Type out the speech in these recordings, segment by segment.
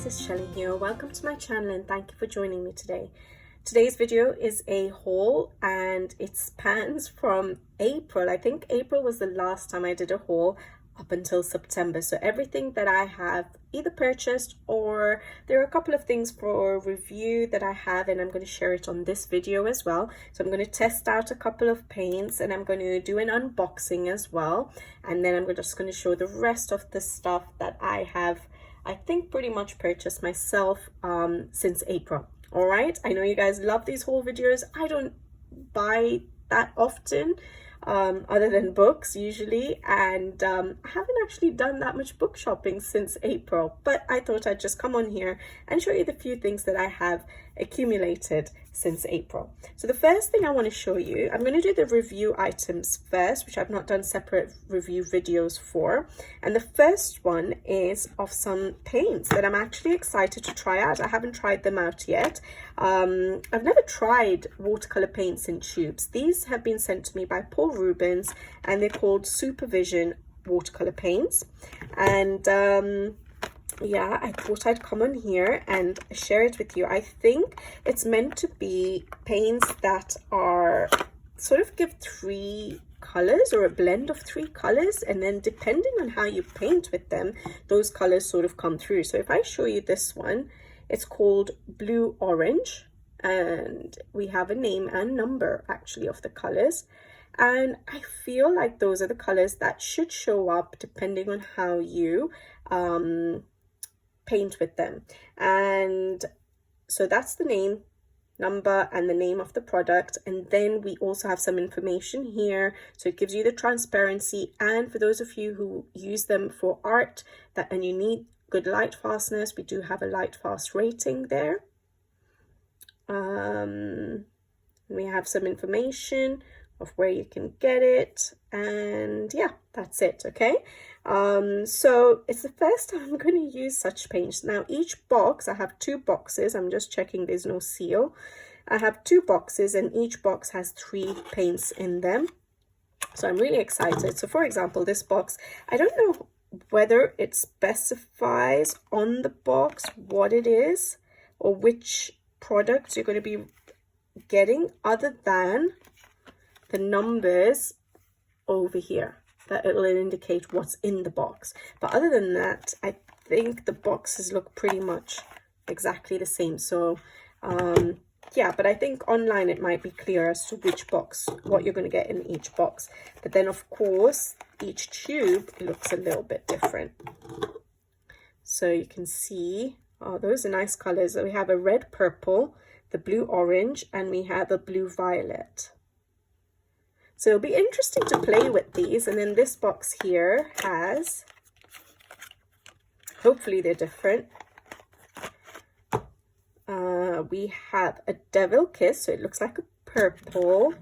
this is Shelly here. Welcome to my channel and thank you for joining me today. Today's video is a haul and it spans from April. I think April was the last time I did a haul up until September. So everything that I have either purchased or there are a couple of things for review that I have, and I'm going to share it on this video as well. So I'm going to test out a couple of paints and I'm going to do an unboxing as well. And then I'm just going to show the rest of the stuff that I have, I think, pretty much purchased myself since April. All right, I know you guys love these haul videos. I don't buy that often other than books usually, and I haven't actually done that much book shopping since April, but I thought I'd just come on here and show you the few things that I have accumulated since April. So the first thing I want to show you, I'm going to do the review items first, which I've not done separate review videos for, and the first one is of some paints that I'm actually excited to try out. I haven't tried them out yet. I've never tried watercolor paints in tubes. These have been sent to me by Paul Rubens and they're called Supervision watercolor paints, and yeah, I thought I'd come on here and share it with you. I think it's meant to be paints that are sort of give three colors or a blend of three colors, and then depending on how you paint with them, those colors sort of come through. So if I show you this one, it's called Blue Orange, and we have a name and number actually of the colors. And I feel like those are the colors that should show up depending on how you paint with them. And so that's the name, number, and the name of the product. And then we also have some information here, so it gives you the transparency. And for those of you who use them for art and you need good light fastness, we do have a light fast rating there. We have some information of where you can get it, and yeah, that's it. Okay, so it's the first time I'm going to use such paints. Now each box, I have two boxes, I'm just checking there's no seal. I have two boxes and each box has 3 paints in them, so I'm really excited. So for example, this box, I don't know whether it specifies on the box what it is or which products you're going to be getting, other than the numbers over here that it will indicate what's in the box. But other than that, I think the boxes look pretty much exactly the same. So yeah, but I think online it might be clear as to which box, what you're going to get in each box. But then of course each tube looks a little bit different. So you can see, oh, those are nice colors. So we have a red purple, the blue orange, and we have a blue violet. So it'll be interesting to play with these. And then this box here has, hopefully they're different. We have a Devil Kiss, so it looks like a purple,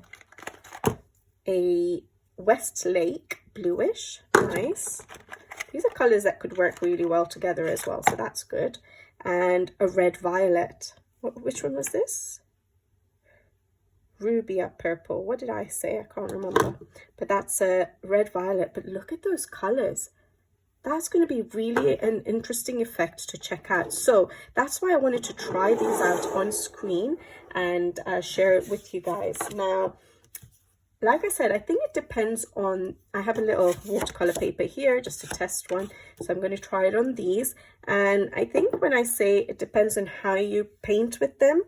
a Westlake bluish, nice. These are colors that could work really well together as well, so that's good. And a red violet. Which one was this? Rubia purple. What did I say? I can't remember. But that's a red violet. But look at those colors. That's going to be really an interesting effect to check out. So that's why I wanted to try these out on screen and share it with you guys. Now, like I said, I think it depends on, I have a little watercolor paper here just to test one. So I'm going to try it on these. And I think when I say it depends on how you paint with them,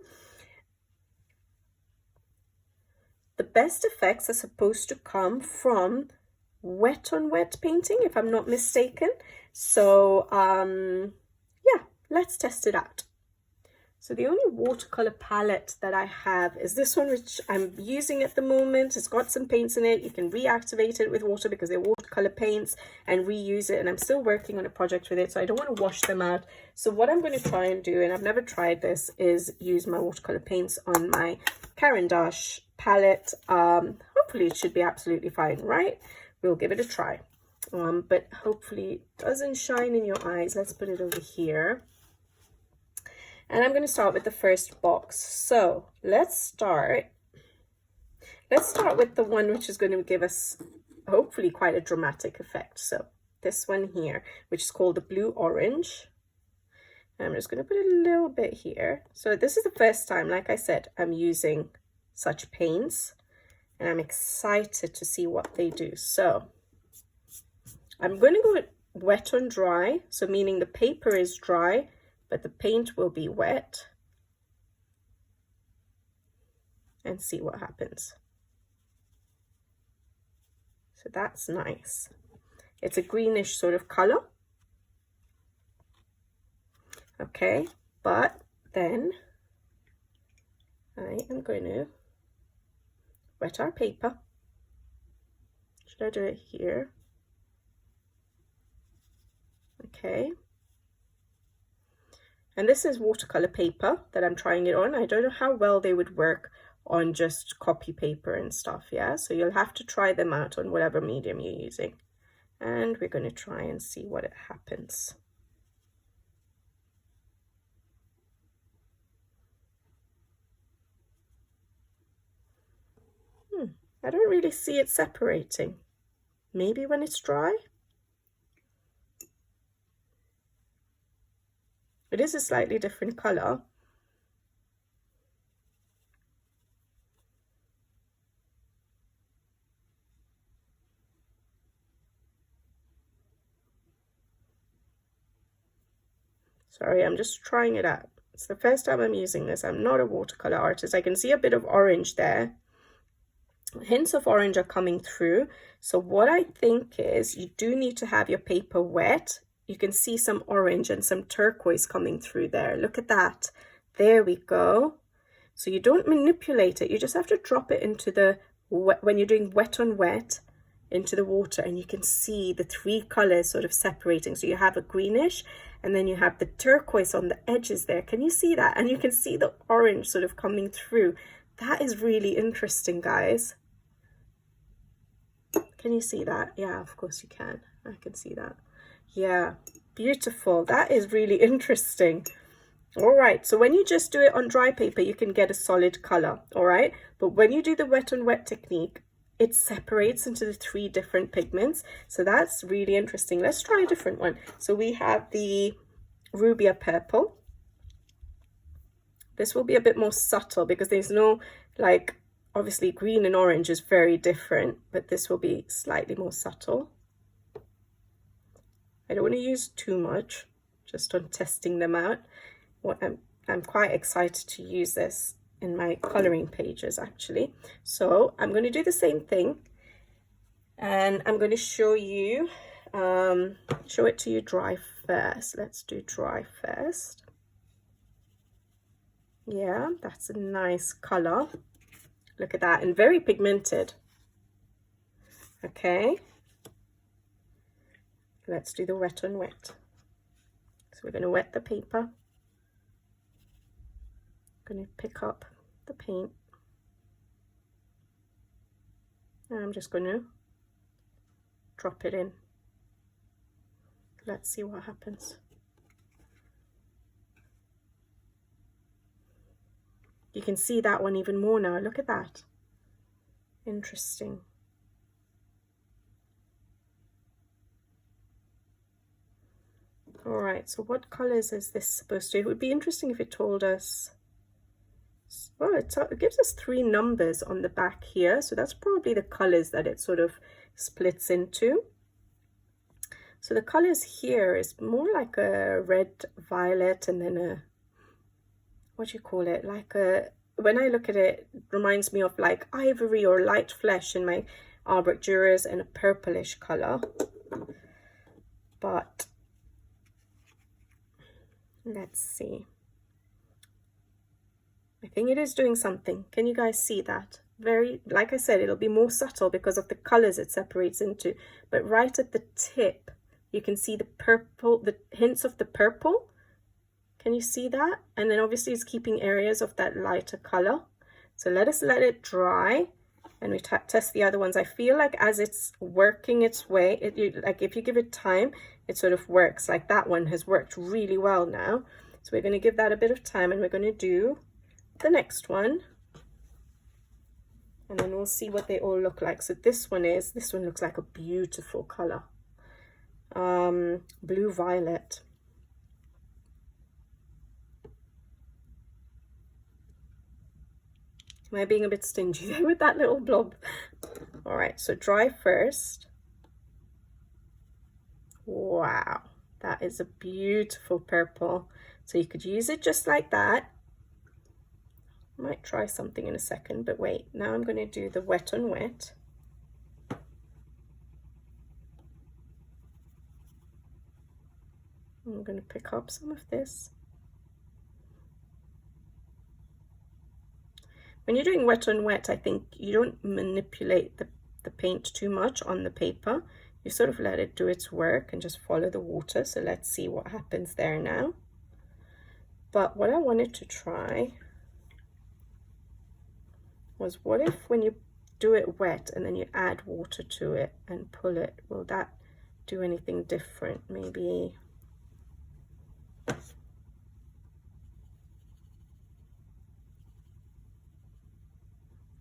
the best effects are supposed to come from wet on wet painting, if I'm not mistaken. So yeah, let's test it out. So the only watercolor palette that I have is this one, which I'm using at the moment. It's got some paints in it. You can reactivate it with water because they're watercolor paints, and reuse it. And I'm still working on a project with it, so I don't want to wash them out. So what I'm going to try and do, and I've never tried this, is use my watercolor paints on my Caran d'Ache palette. Hopefully it should be absolutely fine, right? We'll give it a try. But hopefully it doesn't shine in your eyes. Let's put it over here. And I'm going to start with the first box. So let's start with the one which is going to give us hopefully quite a dramatic effect. So this one here, which is called the Blue Orange. I'm just going to put a little bit here. So this is the first time, like I said, I'm using such paints, and I'm excited to see what they do. So I'm going to go wet on dry, so meaning the paper is dry, but the paint will be wet, and see what happens. So that's nice. It's a greenish sort of color. Okay, but then I am going to wet our paper. Should I do it here? Okay. And this is watercolor paper that I'm trying it on. I don't know how well they would work on just copy paper and stuff, yeah? So you'll have to try them out on whatever medium you're using. And we're going to try and see what happens. I don't really see it separating. Maybe when it's dry? It is a slightly different color. Sorry, I'm just trying it out. It's the first time I'm using this. I'm not a watercolor artist. I can see a bit of orange there. Hints of orange are coming through. So what I think is you do need to have your paper wet. You can see some orange and some turquoise coming through there. Look at that. There we go. So you don't manipulate it. You just have to drop it into the, when you're doing wet on wet, into the water, and you can see the three colors sort of separating. So you have a greenish, and then you have the turquoise on the edges there. Can you see that? And you can see the orange sort of coming through. That is really interesting, guys. Can you see that? Yeah, of course you can. I can see that. Yeah, beautiful. That is really interesting. All right, so when you just do it on dry paper, you can get a solid color, all right? But when you do the wet on wet technique, it separates into the three different pigments. So that's really interesting. Let's try a different one. So we have the Rubia Purple. This will be a bit more subtle because there's no, like, obviously green and orange is very different, but this will be slightly more subtle. I don't want to use too much, just on testing them out. I'm quite excited to use this in my coloring pages, actually. So I'm going to do the same thing, and I'm going to show you, show it to you dry first. Let's do dry first. Yeah, that's a nice color. Look at that, and very pigmented. Okay, let's do the wet on wet. So we're going to wet the paper. Going to pick up the paint, and I'm just going to drop it in. Let's see what happens. You can see that one even more now. Look at that. Interesting. All right, so what colors is this supposed to? It would be interesting if it told us. Well, it gives us 3 numbers on the back here, so that's probably the colors that it sort of splits into. So the colors here is more like a red, violet, and then a, what do you call it? Like a, when I look at it, it reminds me of like ivory or light flesh in my Albrecht Dürers, and a purplish color. But let's see. I think it is doing something. Can you guys see that? Very, like I said, it'll be more subtle because of the colors it separates into. But right at the tip, you can see the purple, the hints of the purple. Can you see that? And then obviously it's keeping areas of that lighter color. So let us let it dry, and we test the other ones. I feel like as it's working its way, like if you give it time, it sort of works. Like that one has worked really well now. So we're going to give that a bit of time, and we're going to do the next one, and then we'll see what they all look like. So this one looks like a beautiful color, blue violet. Am I being a bit stingy there with that little blob? All right, so dry first. Wow, that is a beautiful purple. So you could use it just like that. I might try something in a second, but wait, now I'm going to do the wet on wet. I'm going to pick up some of this. When you're doing wet on wet, I think you don't manipulate the paint too much on the paper. You sort of let it do its work and just follow the water. So let's see what happens there now. But what I wanted to try was, what if when you do it wet and then you add water to it and pull it, will that do anything different? Maybe.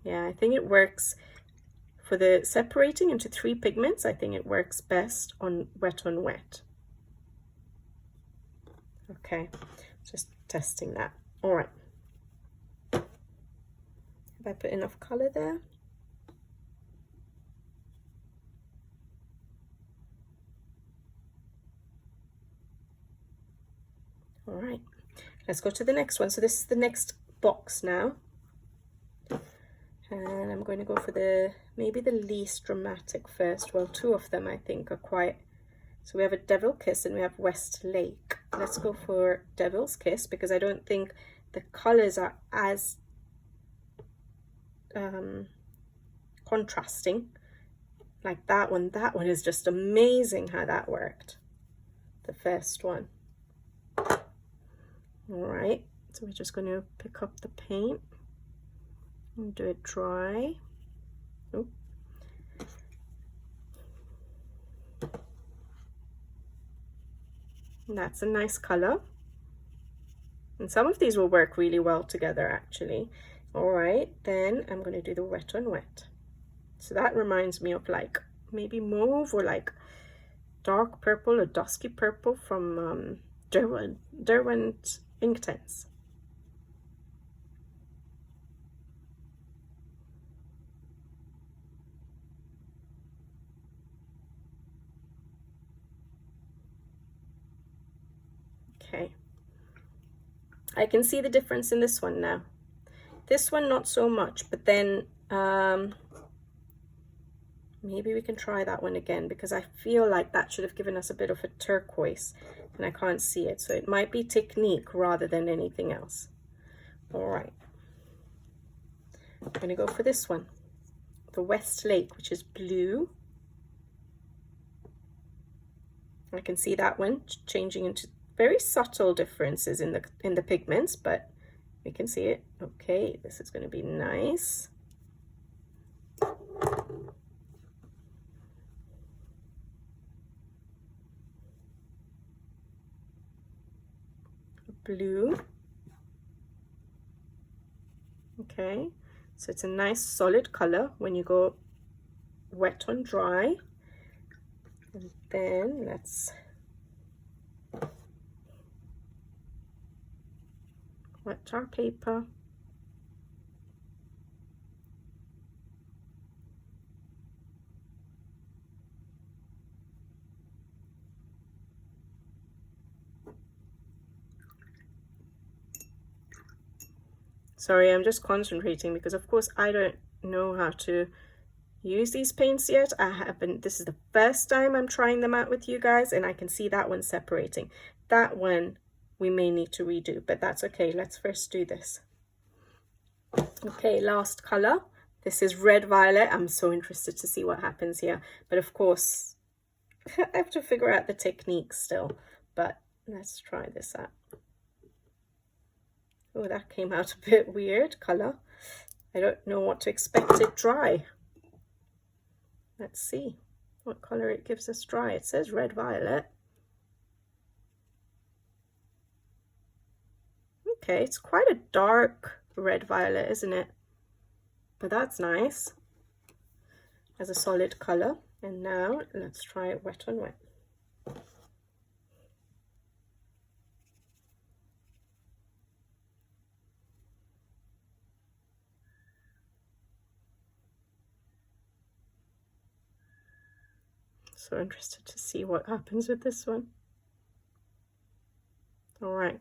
Yeah, I think it works for the separating into 3 pigments. I think it works best on wet on wet. Okay, just testing that. All right. Have I put enough color there? All right, let's go to the next one. So this is the next box now. And I'm going to go for maybe the least dramatic first. Well, 2 of them I think are quite. So we have a Devil Kiss and we have West Lake. Let's go for Devil's Kiss because I don't think the colors are as contrasting like that one. That one is just amazing how that worked. The first one. All right, so we're just going to pick up the paint and do it dry. Oop. That's a nice color, and some of these will work really well together actually. All right, then I'm going to do the wet on wet. So that reminds me of like maybe mauve or like dark purple or dusky purple from Derwent Inktense. Okay, I can see the difference in this one now. This one not so much, but then maybe we can try that one again because I feel like that should have given us a bit of a turquoise and I can't see it, so it might be technique rather than anything else. All right, I'm gonna go for this one, the West Lake, which is blue. I can see that one changing into very subtle differences in the pigments, but we can see it. Okay, this is going to be nice. Blue. Okay, so it's a nice solid color when you go wet on dry. And then let's wet our paper. Sorry, I'm just concentrating because of course I don't know how to use these paints yet. I haven't. This is the first time I'm trying them out with you guys, and I can see that one separating. That one we may need to redo, but that's okay. Let's first do this. Okay, last color. This is Red Violet. I'm so interested to see what happens here, but of course I have to figure out the technique still, but let's try this out. Oh, that came out a bit weird color. I don't know what to expect it dry. Let's see what color it gives us dry. It says Red Violet. Okay, it's quite a dark red violet, isn't it? But that's nice as a solid color. And now let's try it wet on wet. So interested to see what happens with this one. All right.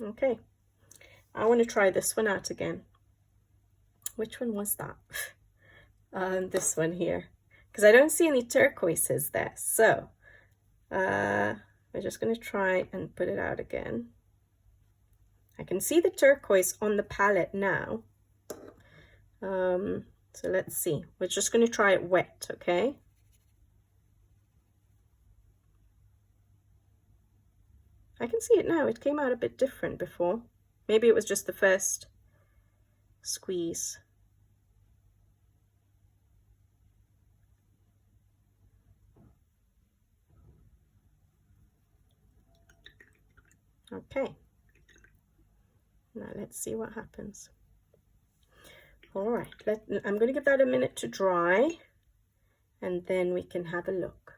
Okay, I want to try this one out again. Which one was that? This one here, because I don't see any turquoises there. So we're just going to try and put it out again. I can see the turquoise on the palette now. So let's see. We're just going to try it wet, okay? I can see it now. It came out a bit different before. Maybe it was just the first squeeze. Okay. Now let's see what happens. All right, I'm going to give that a minute to dry, and then we can have a look.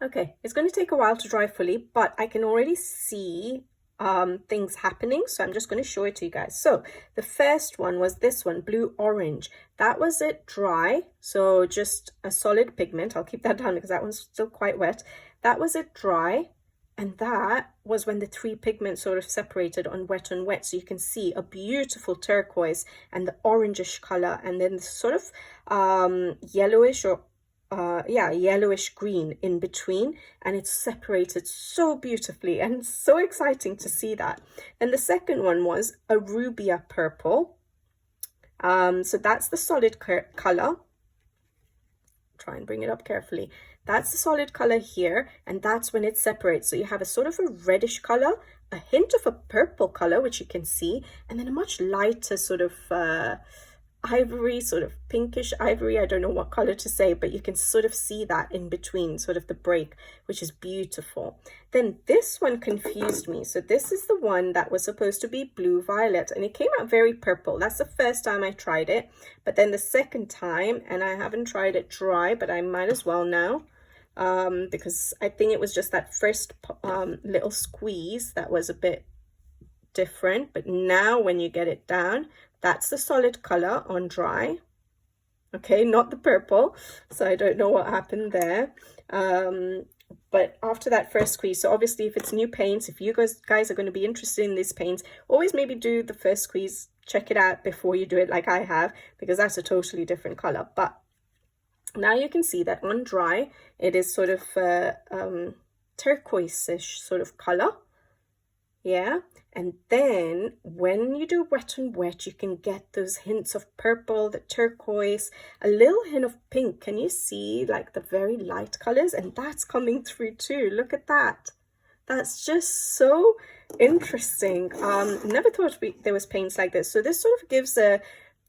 Okay, it's going to take a while to dry fully, but I can already see things happening, so I'm just going to show it to you guys. So the first one was this one, blue orange. That was it dry, so just a solid pigment. I'll keep that down because that one's still quite wet. That was it dry, and that was when the three pigments sort of separated on wet. So you can see a beautiful turquoise and the orangish color, and then sort of yellowish or yellowish green in between, and it's separated so beautifully, and it's so exciting to see that. Then the second one was a rubia purple. So that's the solid color. Try and bring it up carefully. That's the solid color here, and that's when it separates. So you have a sort of a reddish color, a hint of a purple color, which you can see, and then a much lighter sort of ivory, sort of pinkish ivory. I don't know what color to say, but you can sort of see that in between, sort of the break, which is beautiful. Then this one confused me. So this is the one that was supposed to be blue violet, and it came out very purple. That's the first time I tried it, but then the second time, and I haven't tried it dry, but I might as well now, because I think it was just that first little squeeze that was a bit different. But now when you get it down, that's the solid color on dry, okay, not the purple. So I don't know what happened there. But after that first squeeze, so obviously if it's new paints, if you guys are going to be interested in these paints, always maybe do the first squeeze, check it out before you do it like I have, because that's a totally different color. But now you can see that on dry, it is sort of turquoise-ish sort of color. Yeah, and then when you do wet on wet, you can get those hints of purple, the turquoise, a little hint of pink. Can you see like the very light colors? And that's coming through too. Look at that. That's just so interesting. Never thought there was paints like this. So this sort of gives a,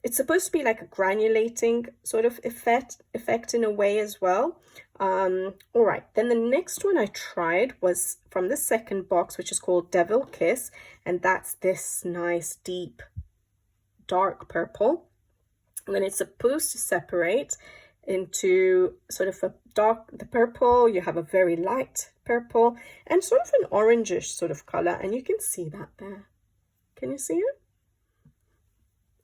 it's supposed to be like a granulating sort of effect in a way as well. All right, then the next one I tried was from the second box, which is called Devil Kiss, and that's this nice deep dark purple. And then it's supposed to separate into sort of a the purple, you have a very light purple, and sort of an orangish sort of color, and you can see that there. Can you see it?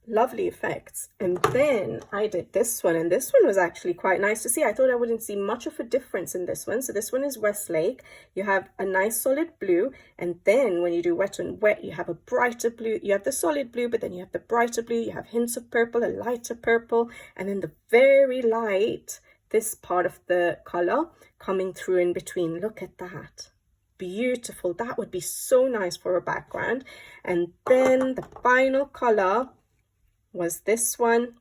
Lovely effects. And then I did this one, and this one was actually quite nice to see. I thought I wouldn't see much of a difference in this one. So this one is Westlake. You have a nice solid blue, and then when you do wet on wet, you have a brighter blue. You have the solid blue, but then you have the brighter blue. You have hints of purple, a lighter purple, and then the very light, this part of the color coming through in between. Look at that. Beautiful. That would be so nice for a background. And then the final color was this one,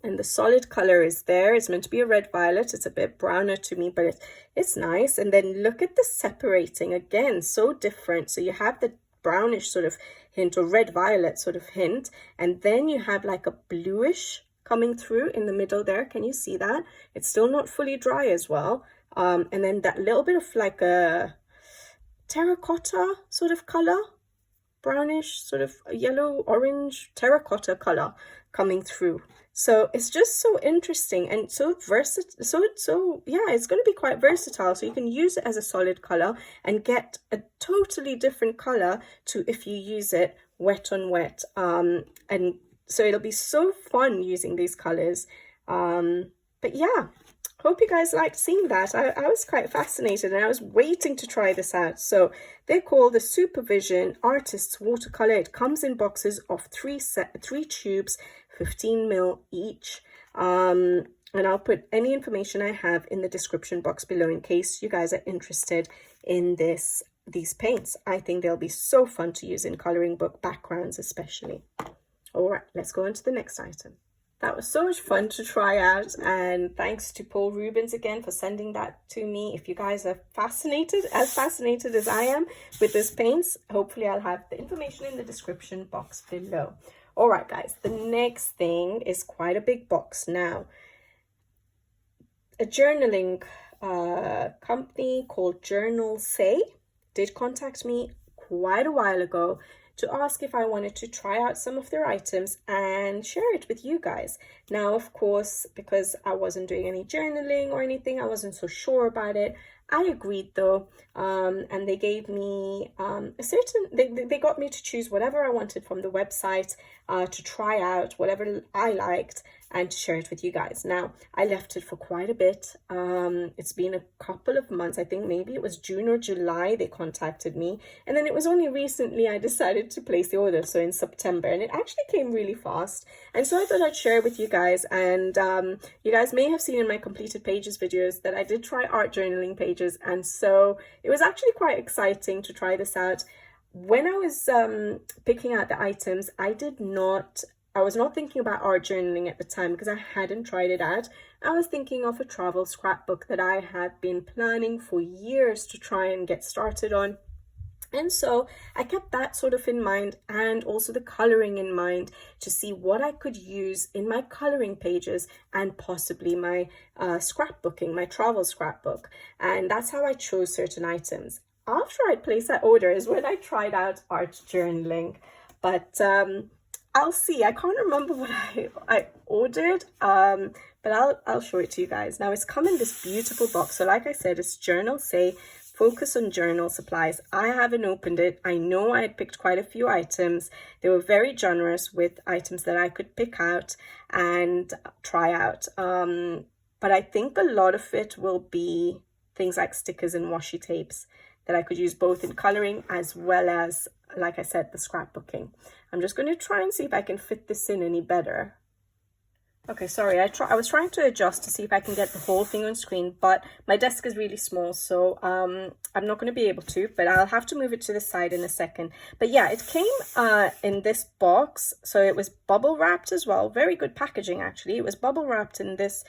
and the solid color is there. It's meant to be a red violet. It's a bit browner to me, but it's nice. And then look at the separating again, so different. So you have the brownish sort of hint, or red violet sort of hint, and then you have like a bluish coming through in the middle there. Can you see that? It's still not fully dry as well. And then that little bit of like a terracotta sort of color, brownish sort of yellow orange terracotta color coming through. So it's just so interesting and so versatile. So yeah, it's going to be quite versatile. So you can use it as a solid color and get a totally different color to if you use it wet on wet. And So it'll be so fun using these colors. But yeah, hope you guys liked seeing that. I was quite fascinated and I was waiting to try this out. So they're called the Supervision Artist's Watercolor. It comes in boxes of three tubes, 15 ml each. And I'll put any information I have in the description box below in case you guys are interested in these paints. I think they'll be so fun to use in coloring book backgrounds especially. All right, let's go on to the next item. That was so much fun to try out, and thanks to Paul Rubens again for sending that to me. If you guys are fascinated as I am with these paints, hopefully I'll have the information in the description box below. All right, guys, the next thing is quite a big box now. A journaling company called Journalsay did contact me quite a while ago to ask if I wanted to try out some of their items and share it with you guys. Now, of course, because I wasn't doing any journaling or anything, I wasn't so sure about it. I agreed though, and they gave me they got me to choose whatever I wanted from the website to try out, whatever I liked, and to share it with you guys. Now, I left it for quite a bit. It's been a couple of months. I think maybe it was June or July they contacted me. And then it was only recently I decided to place the order, so in September. And it actually came really fast. And so I thought I'd share it with you guys. And you guys may have seen in my completed pages videos that I did try art journaling pages. And so it was actually quite exciting to try this out. When I was picking out the items, I was not thinking about art journaling at the time because I hadn't tried it out. I was thinking of a travel scrapbook that I had been planning for years to try and get started on. And so I kept that sort of in mind, and also the coloring in mind, to see what I could use in my coloring pages and possibly my scrapbooking, my travel scrapbook. And that's how I chose certain items. After I placed that order is when I tried out art journaling. But I'll see. I can't remember what I ordered, but I'll show it to you guys. Now, it's come in this beautiful box. So like I said, it's Journalsay, focus on journal supplies. I haven't opened it. I know I had picked quite a few items. They were very generous with items that I could pick out and try out. But I think a lot of it will be things like stickers and washi tapes that I could use both in coloring as well as, like I said, the scrapbooking. I'm just going to try and see if I can fit this in any better. Okay, sorry, I was trying to adjust to see if I can get the whole thing on screen, but my desk is really small, so I'm not going to be able to, but I'll have to move it to the side in a second. But yeah, it came in this box, so it was bubble wrapped as well. Very good packaging, actually. It was bubble wrapped in this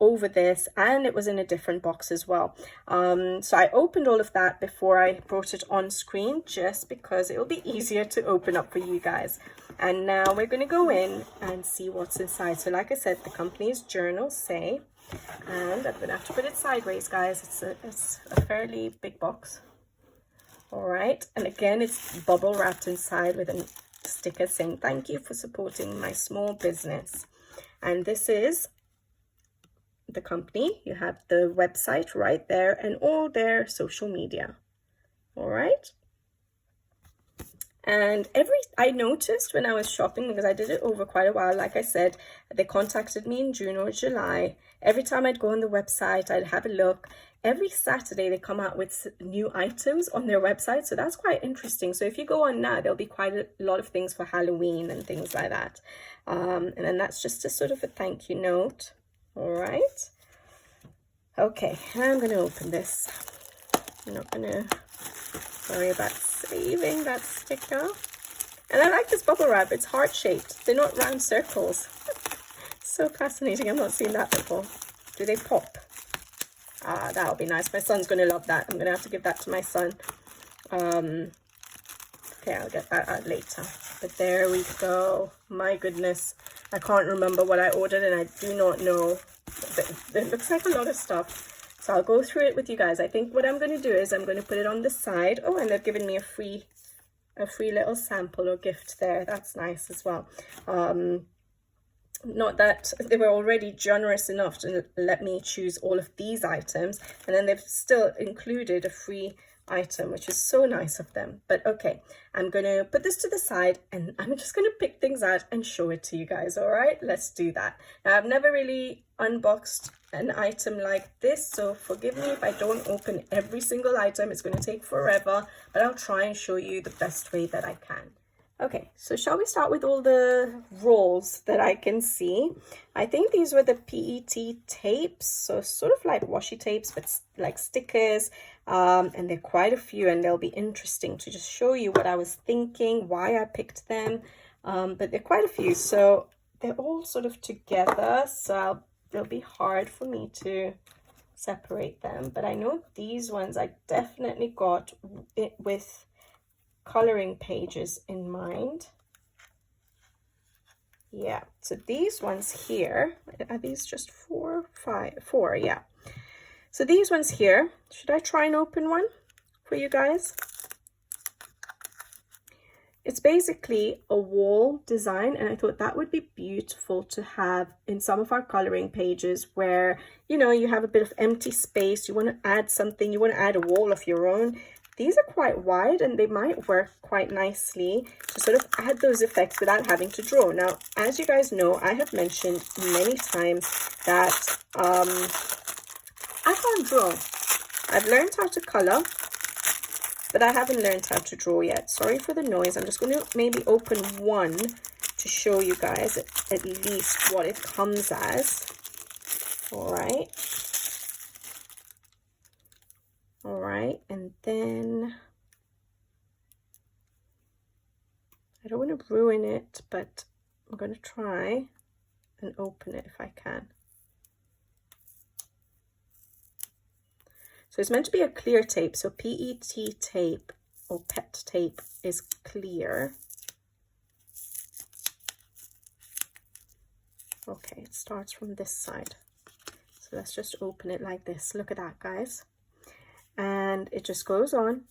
over this, and it was in a different box as well. So I opened all of that before I brought it on screen, just because it'll be easier to open up for you guys. And now we're going to go in and see what's inside. So like I said, the company is Journalsay, and I'm going to have to put it sideways, guys. It's a fairly big box. All right, and again, it's bubble wrapped inside with a sticker saying thank you for supporting my small business. And this is the company. You have the website right there and all their social media. All right, and I noticed when I was shopping, because I did it over quite a while, like I said, they contacted me in June or July. Every time I'd go on the website, I'd have a look. Every Saturday they come out with new items on their website, so that's quite interesting. So if you go on now, there'll be quite a lot of things for Halloween and things like that. And then that's just a sort of a thank you note. All right, okay, I'm going to open this. I'm not going to worry about saving that sticker. And I like this bubble wrap. It's heart-shaped. They're not round circles. So fascinating. I've not seen that before. Do they pop? Ah, that'll be nice. My son's going to love that. I'm going to have to give that to my son. Okay, I'll get that out later. But there we go. My goodness. I can't remember what I ordered, and I do not know. It looks like a lot of stuff. So I'll go through it with you guys. I think what I'm going to do is I'm going to put it on the side. Oh, and they've given me a free little sample or gift there. That's nice as well. not that they were already generous enough to let me choose all of these items, and then they've still included a free item, which is so nice of them. But okay, I'm gonna put this to the side and I'm just gonna pick things out and show it to you guys. All right, let's do that. Now, I've never really unboxed an item like this, so forgive me if I don't open every single item. It's going to take forever, but I'll try and show you the best way that I can. Okay, so shall we start with all the rolls that I can see? I think these were the PET tapes, so sort of like washi tapes, but like stickers, and there are quite a few, and they'll be interesting to just show you what I was thinking, why I picked them, but there are quite a few, so they're all sort of together, so it'll be hard for me to separate them, but I know these ones I definitely got it with coloring pages in mind. Yeah, so these ones here, are these just 4, 5, 4? Yeah, so these ones here, should I try and open one for you guys? It's basically a wall design, and I thought that would be beautiful to have in some of our coloring pages where, you know, you have a bit of empty space, you want to add something, you want to add a wall of your own. These are quite wide and they might work quite nicely to sort of add those effects without having to draw. Now, as you guys know, I have mentioned many times that I can't draw. I've learned how to color, but I haven't learned how to draw yet. Sorry for the noise. I'm just going to maybe open one to show you guys at least what it comes as. All right. All right, and then I don't want to ruin it, but I'm going to try and open it if I can. So it's meant to be a clear tape, so PET tape or PET tape is clear. Okay, it starts from this side. So let's just open it like this. Look at that, guys. And it just goes on.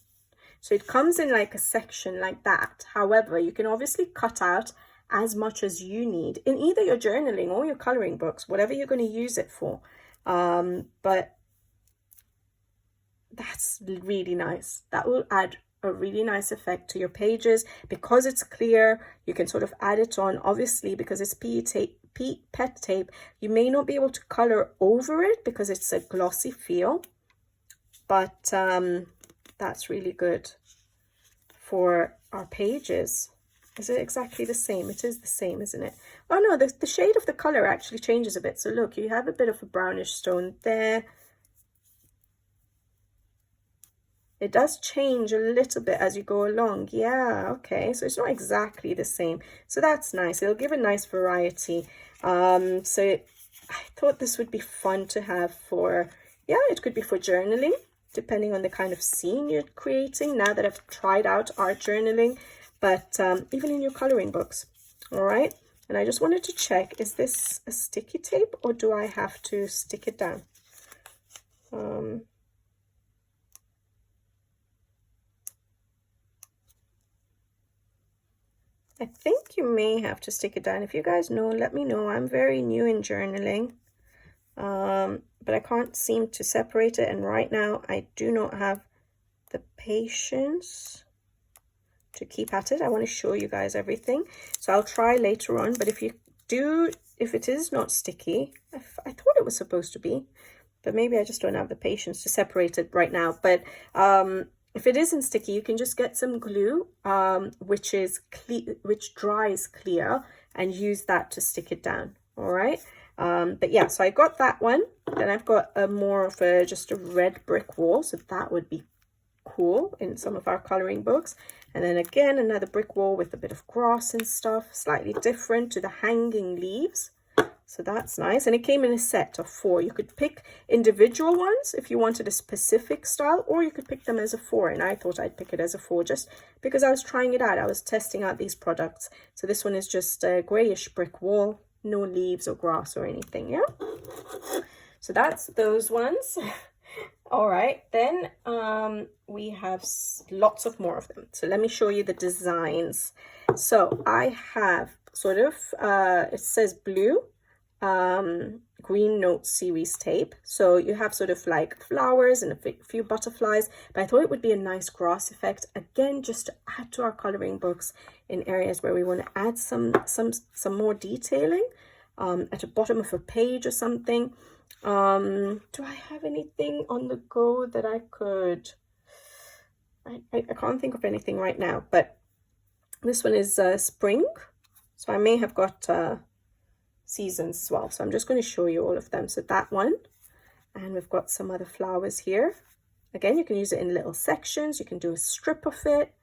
So it comes in like a section like that. However, you can obviously cut out as much as you need in either your journaling or your coloring books, whatever you're going to use it for. But that's really nice. That will add a really nice effect to your pages. Because it's clear, you can sort of add it on. Obviously, because it's PET tape, you may not be able to color over it because it's a glossy feel. But that's really good for our pages. Is it exactly the same? It is the same, isn't it? Oh no, the shade of the color actually changes a bit. So look, you have a bit of a brownish stone there. It does change a little bit as you go along. Yeah, okay, so it's not exactly the same. So that's nice. It'll give a nice variety. So I thought this would be fun to have for, yeah, it could be for journaling, depending on the kind of scene you're creating, now that I've tried out art journaling, but even in your coloring books. All right, and I just wanted to check, is this a sticky tape or do I have to stick it down? I think you may have to stick it down. If you guys know, let me know. I'm very new in journaling. But I can't seem to separate it, and right now I do not have the patience to keep at it. I want to show you guys everything, so I'll try later on. But if it is not sticky, I thought it was supposed to be, but maybe I just don't have the patience to separate it right now. But if it isn't sticky, you can just get some glue, which dries clear, and use that to stick it down. All right. But yeah, so I got that one. Then I've got a more of just a red brick wall, so that would be cool in some of our coloring books. And then again, another brick wall with a bit of grass and stuff, slightly different to the hanging leaves. So that's nice. And it came in a set of 4. You could pick individual ones if you wanted a specific style, or you could pick them as a 4. And I thought I'd pick it as a 4 just because I was trying it out. I was testing out these products. So this one is just a grayish brick wall, no leaves or grass or anything. Yeah, so that's those ones. All right, then we have lots of more of them, so let me show you the designs. So I have sort of, it says blue, green note series tape. So you have sort of like flowers and a few butterflies, but I thought it would be a nice grass effect, again, just to add to our coloring books in areas where we want to add some more detailing, at the bottom of a page or something. Do I have anything on the go that I could, I can't think of anything right now, but this one is spring, so I may have got seasons as well. So I'm just going to show you all of them. So that one, and we've got some other flowers here. Again, you can use it in little sections. You can do a strip of it,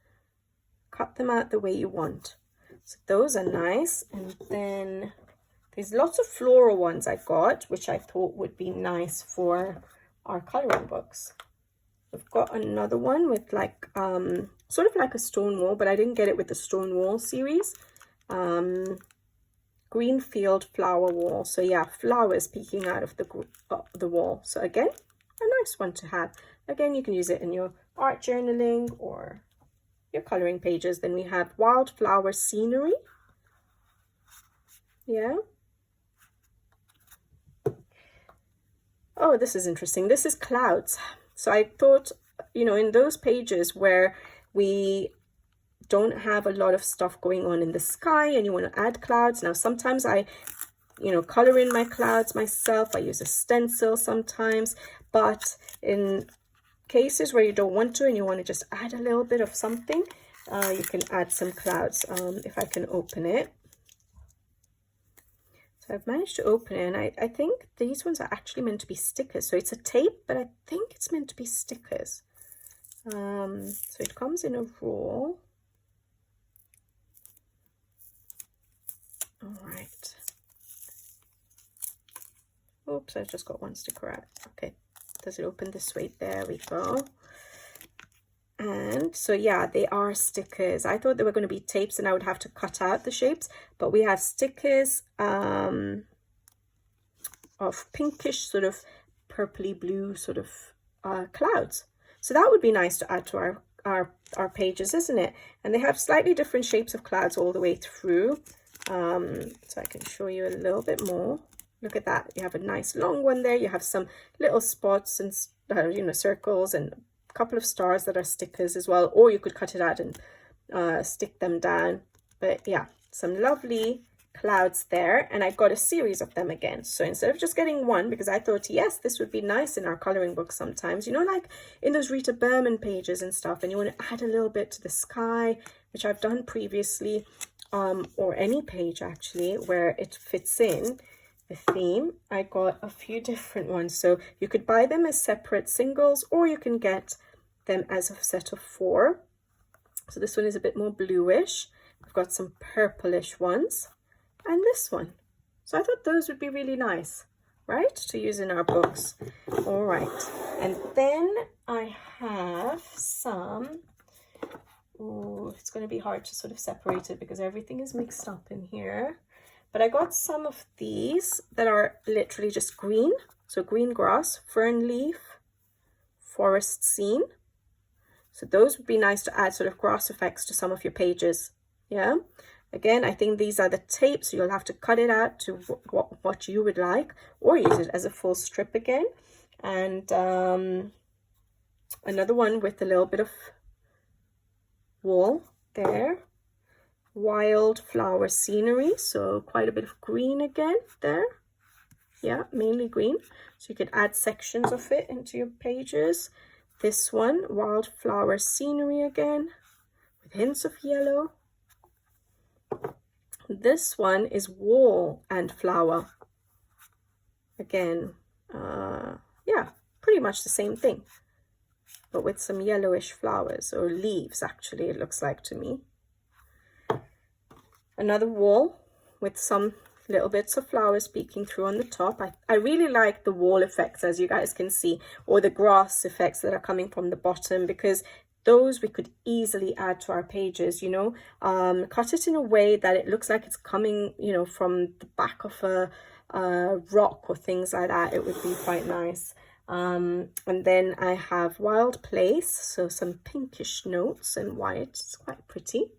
cut them out the way you want. So those are nice. And then there's lots of floral ones I got, which I thought would be nice for our coloring books. We've got another one with like sort of like a stone wall, but I didn't get it with the stone wall series. Green field flower wall. So yeah, flowers peeking out of the wall. So again, a nice one to have. Again, you can use it in your art journaling or your coloring pages. Then we have wildflower scenery. Yeah. Oh, this is interesting. This is clouds. So I thought, you know, in those pages where we don't have a lot of stuff going on in the sky and you want to add clouds. Now, sometimes I, you know, color in my clouds myself. I use a stencil sometimes, but in cases where you don't want to and you want to just add a little bit of something, you can add some clouds. If I can open it. So I've managed to open it, and I think these ones are actually meant to be stickers. So it's a tape, but I think it's meant to be stickers. So it comes in a roll. All right. Oops, I just got one sticker out. Okay, does it open this way? There we go. And so yeah, they are stickers. I thought they were going to be tapes and I would have to cut out the shapes, but we have stickers of pinkish sort of purpley blue sort of clouds. So that would be nice to add to our pages, isn't it? And they have slightly different shapes of clouds all the way through. So I can show you a little bit more. Look at that. You have a nice long one there. You have some little spots and you know, circles and couple of stars that are stickers as well, or you could cut it out and stick them down. But yeah, some lovely clouds there, and I got a series of them again. So instead of just getting one, because I thought, yes, this would be nice in our coloring book sometimes, you know, like in those Rita Berman pages and stuff, and you want to add a little bit to the sky, which I've done previously, or any page actually where it fits in the theme. I got a few different ones, so you could buy them as separate singles, or you can get them as a set of 4. So this one is a bit more bluish. I've got some purplish ones, and this one. So I thought those would be really nice, right, to use in our books. All right, and then I have some, oh, it's going to be hard to sort of separate it because everything is mixed up in here. But I got some of these that are literally just green. So green grass, fern leaf, forest scene. So those would be nice to add sort of grass effects to some of your pages. Yeah. Again, I think these are the tapes. So you'll have to cut it out to what you would like, or use it as a full strip again. And another one with a little bit of wall there. Wildflower scenery, so quite a bit of green again there. Yeah, mainly green. So you could add sections of it into your pages. This one, wildflower scenery again, with hints of yellow. This one is wall and flower. Again, yeah, pretty much the same thing, but with some yellowish flowers, or leaves actually, it looks like to me. Another wall with some little bits of flowers peeking through on the top. I really like the wall effects, as you guys can see, or the grass effects that are coming from the bottom, because those we could easily add to our pages, you know. Cut it in a way that it looks like it's coming, you know, from the back of a rock or things like that. It would be quite nice. And then I have Wild Place, so some pinkish notes and white. It's quite pretty.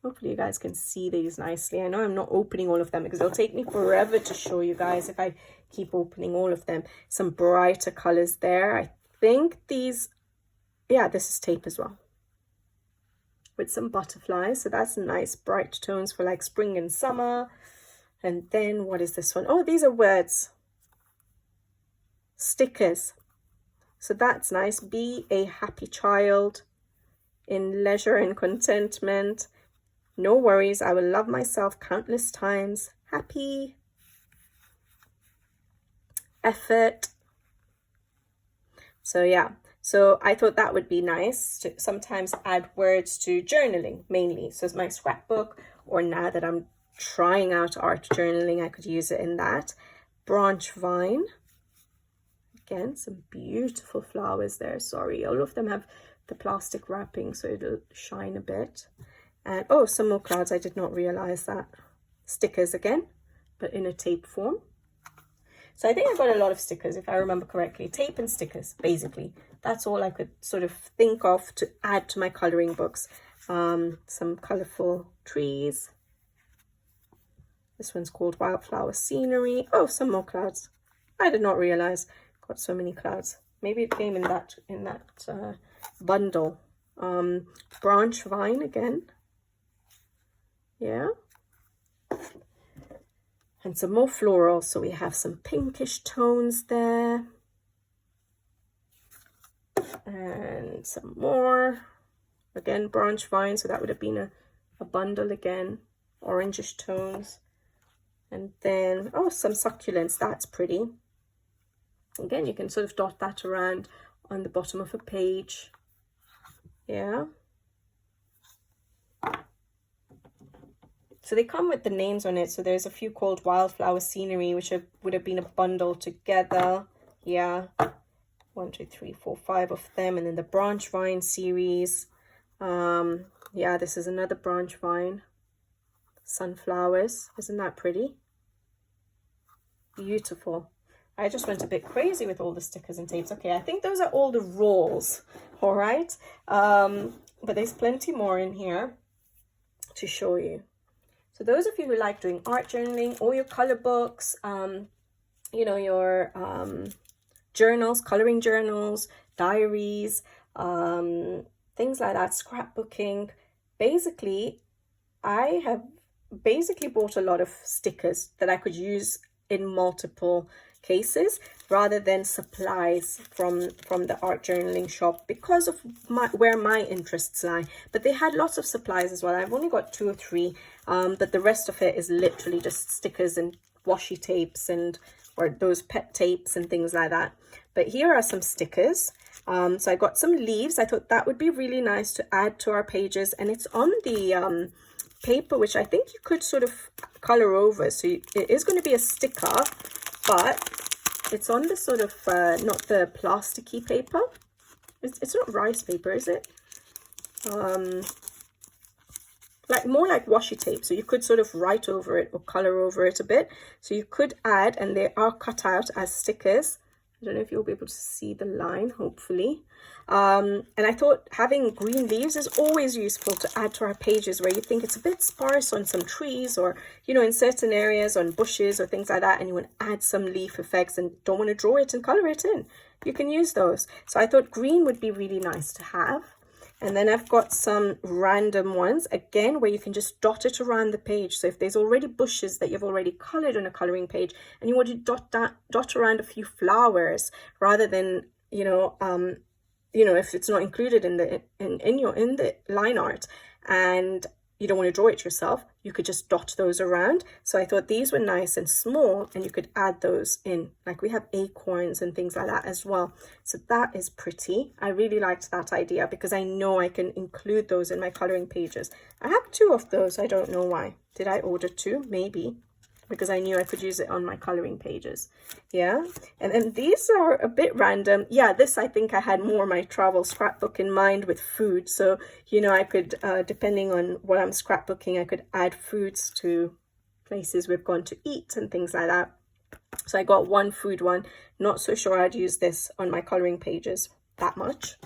Hopefully you guys can see these nicely. I know I'm not opening all of them because it'll take me forever to show you guys if I keep opening all of them. Some brighter colors there. I think these, yeah, this is tape as well, with some butterflies. So that's nice bright tones for like spring and summer. And then what is this one? Oh, these are words. Stickers. So that's nice. Be a happy child in leisure and contentment. No worries, I will love myself countless times. Happy. Effort. So yeah, so I thought that would be nice to sometimes add words to journaling mainly. So it's my scrapbook, or now that I'm trying out art journaling, I could use it in that. Branch vine. Again, some beautiful flowers there. Sorry, all of them have the plastic wrapping, so it'll shine a bit. And oh, some more clouds. I did not realize that. Stickers again, but in a tape form. So I think I got a lot of stickers, if I remember correctly. Tape and stickers, basically. That's all I could sort of think of to add to my coloring books. Some colorful trees. This one's called Wildflower Scenery. Oh, some more clouds. I did not realize. Got so many clouds. Maybe it came in that bundle. Branch vine again. Yeah. And some more floral. So we have some pinkish tones there. And some more. Again, branch vine. So that would have been a bundle again. Orangish tones. And then, oh, some succulents. That's pretty. Again, you can sort of dot that around on the bottom of a page. Yeah. So they come with the names on it. So there's a few called Wildflower Scenery, which would have been a bundle together. Yeah. 1, 2, 3, 4, 5 of them. And then the branch vine series. Yeah, this is another branch vine. Sunflowers. Isn't that pretty? Beautiful. I just went a bit crazy with all the stickers and tapes. Okay, I think those are all the rolls. All right. But there's plenty more in here to show you. So those of you who like doing art journaling or your color books, you know, your journals, coloring journals, diaries, things like that, scrapbooking. Basically, I have bought a lot of stickers that I could use in multiple cases rather than supplies from the art journaling shop because of where my interests lie. But they had lots of supplies as well. I've only got 2 or 3, but the rest of it is literally just stickers and washi tapes or those pet tapes and things like that. But here are some stickers. So I got some leaves. I thought that would be really nice to add to our pages, and it's on the paper, which I think you could sort of color over. So it is going to be a sticker, but it's on the sort of not the plasticky paper. It's not rice paper, is it? Like more like washi tape. So you could sort of write over it or color over it a bit. So you could add, and they are cut out as stickers. I don't know if you'll be able to see the line, hopefully. And I thought having green leaves is always useful to add to our pages where you think it's a bit sparse on some trees, or, you know, in certain areas on bushes or things like that, and you want to add some leaf effects and don't want to draw it and color it in. You can use those. So I thought green would be really nice to have. And then I've got some random ones, again, where you can just dot it around the page. So if there's already bushes that you've already colored on a coloring page and you want to dot around a few flowers rather than, you know, if it's not included in the line art and you don't want to draw it yourself, you could just dot those around. So I thought these were nice and small, and you could add those in. Like we have acorns and things like that as well. So that is pretty. I really liked that idea because I know I can include those in my coloring pages. I have 2 of those. I don't know why. Did I order 2? Maybe. Because I knew I could use it on my coloring pages. Yeah. And then these are a bit random. Yeah, this I think I had more my travel scrapbook in mind with food. So, you know, I could, depending on what I'm scrapbooking, I could add foods to places we've gone to eat and things like that. So I got one food one. Not so sure I'd use this on my coloring pages that much.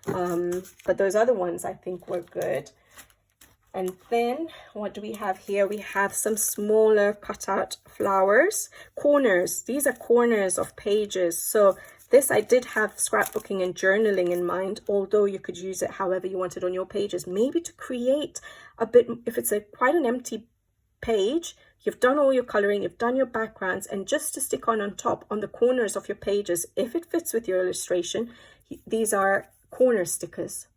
But those other ones I think were good. And then what do we have here? We have some smaller cutout flowers, corners. These are corners of pages. So this, I did have scrapbooking and journaling in mind, although you could use it however you wanted on your pages, maybe to create a bit, if it's quite an empty page, you've done all your coloring, you've done your backgrounds, and just to stick on top on the corners of your pages, if it fits with your illustration, these are corner stickers.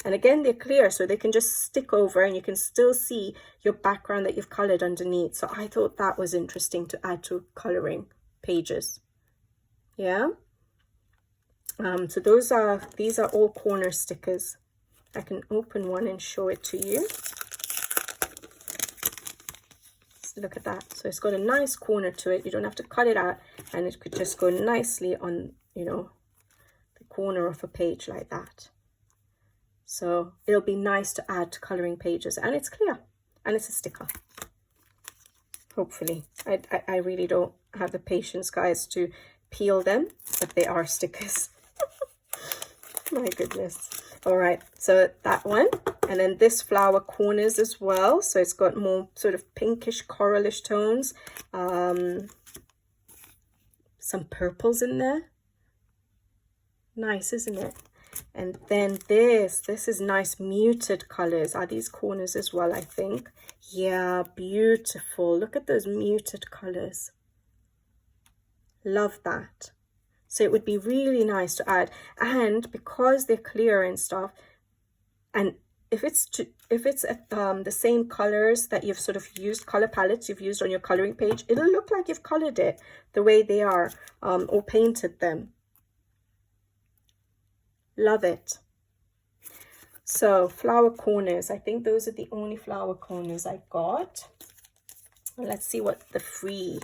And again, they're clear, so they can just stick over and you can still see your background that you've colored underneath. So I thought that was interesting to add to coloring pages. Yeah. So these are all corner stickers. I can open one and show it to you. Look at that. So it's got a nice corner to it. You don't have to cut it out, and it could just go nicely on, you know, the corner of a page like that. So it'll be nice to add to coloring pages, and it's clear, and it's a sticker. Hopefully. I really don't have the patience, guys, to peel them, but they are stickers. My goodness. All right, so that one, and then this flower corners as well. So it's got more sort of pinkish coralish tones, some purples in there. Nice, isn't it? And then this is nice muted colors. Are these corners as well, I think? Yeah, beautiful. Look at those muted colors. Love that. So it would be really nice to add, and because they're clear and stuff, and if it's the same colors that you've sort of used, color palettes you've used on your coloring page, it'll look like you've colored it the way they are, or painted them. Love it. So flower corners, I think those are the only flower corners I got. And let's see what the free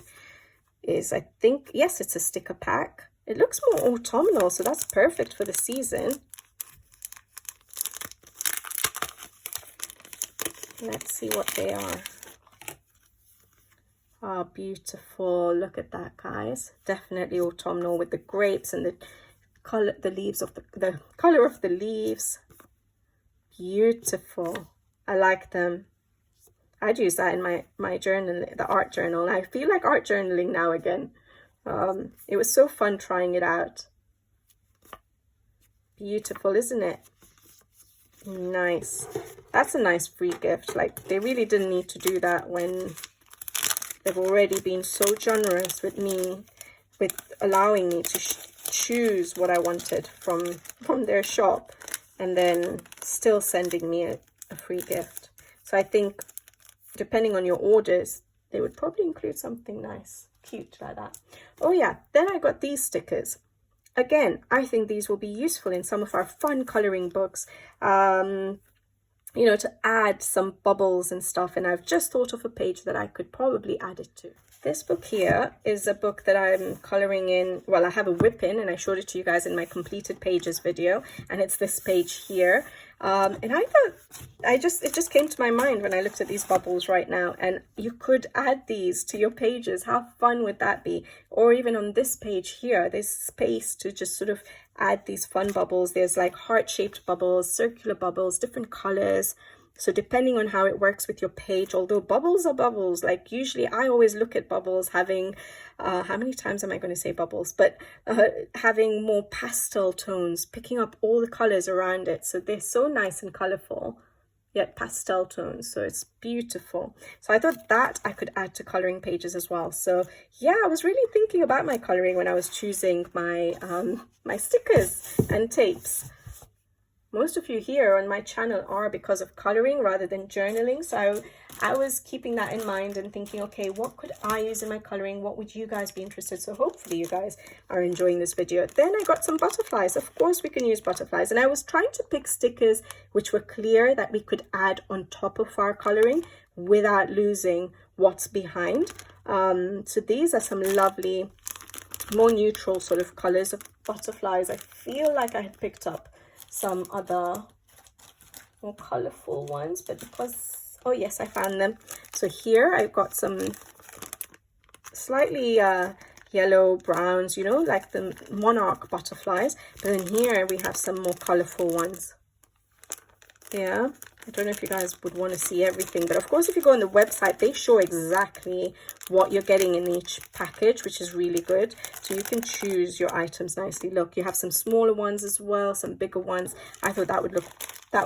is. I think, yes, it's a sticker pack. It looks more autumnal, so that's perfect for the season. Let's see what they are. Ah, beautiful. Look at that, guys. Definitely autumnal with the grapes and the color, the leaves of the color of the leaves. Beautiful. I like them. I'd use that in my journal, the art journal. I feel like art journaling now again. It was so fun trying it out. Beautiful, isn't it? Nice. That's a nice free gift. Like, they really didn't need to do that when they've already been so generous with me, with allowing me to choose what I wanted from their shop, and then still sending me a free gift. So I think depending on your orders, they would probably include something nice, cute like that. Oh yeah, then I got these stickers. Again, I think these will be useful in some of our fun coloring books, you know, to add some bubbles and stuff. And I've just thought of a page that I could probably add it to. This book here is a book that I'm coloring in. Well, I have a whip in, and I showed it to you guys in my completed pages video, and it's this page here. And I thought, it just came to my mind when I looked at these bubbles right now, and you could add these to your pages. How fun would that be? Or even on this page here, there's space to just sort of add these fun bubbles. There's like heart-shaped bubbles, circular bubbles, different colors. So depending on how it works with your page, although bubbles are bubbles, like usually I always look at bubbles having, how many times am I going to say bubbles? But having more pastel tones, picking up all the colors around it. So they're so nice and colorful, yet pastel tones. So it's beautiful. So I thought that I could add to coloring pages as well. So yeah, I was really thinking about my coloring when I was choosing my, my stickers and tapes. Most of you here on my channel are because of coloring rather than journaling. So I was keeping that in mind and thinking, okay, what could I use in my coloring? What would you guys be interested? So hopefully you guys are enjoying this video. Then I got some butterflies. Of course we can use butterflies. And I was trying to pick stickers which were clear that we could add on top of our coloring without losing what's behind. So these are some lovely, more neutral sort of colors of butterflies. I feel like I had picked up some other more colorful ones, but because, oh yes, I found them. So here I've got some slightly yellow browns, you know, like the monarch butterflies, but then here we have some more colorful ones. Yeah, I don't know if you guys would want to see everything, but of course, if you go on the website, they show exactly what you're getting in each package, which is really good. So you can choose your items nicely. Look, you have some smaller ones as well, some bigger ones. I thought that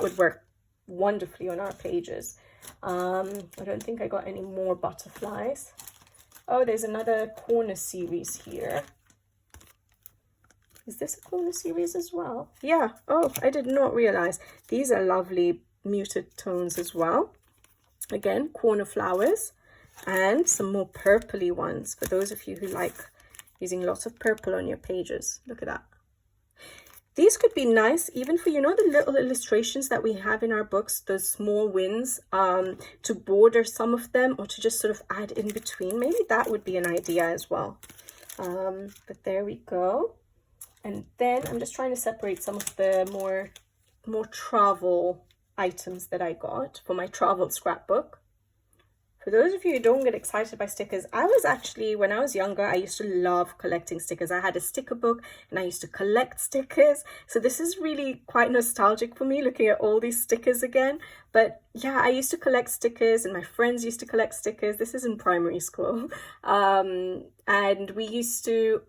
would work wonderfully on our pages. I don't think I got any more butterflies. Oh, there's another corner series here. Is this a corner series as well? Yeah. Oh, I did not realize. These are lovely muted tones as well. Again, corner flowers, and some more purpley ones for those of you who like using lots of purple on your pages. Look at that. These could be nice even for, you know, the little illustrations that we have in our books, those small wins, to border some of them, or to just sort of add in between. Maybe that would be an idea as well. But there we go. And then I'm just trying to separate some of the more travel items that I got for my travel scrapbook. For those of you who don't get excited by stickers, I was actually, when I was younger, I used to love collecting stickers. I had a sticker book and I used to collect stickers. So this is really quite nostalgic for me, looking at all these stickers again. But yeah, I used to collect stickers and my friends used to collect stickers. This is in primary school. And we used to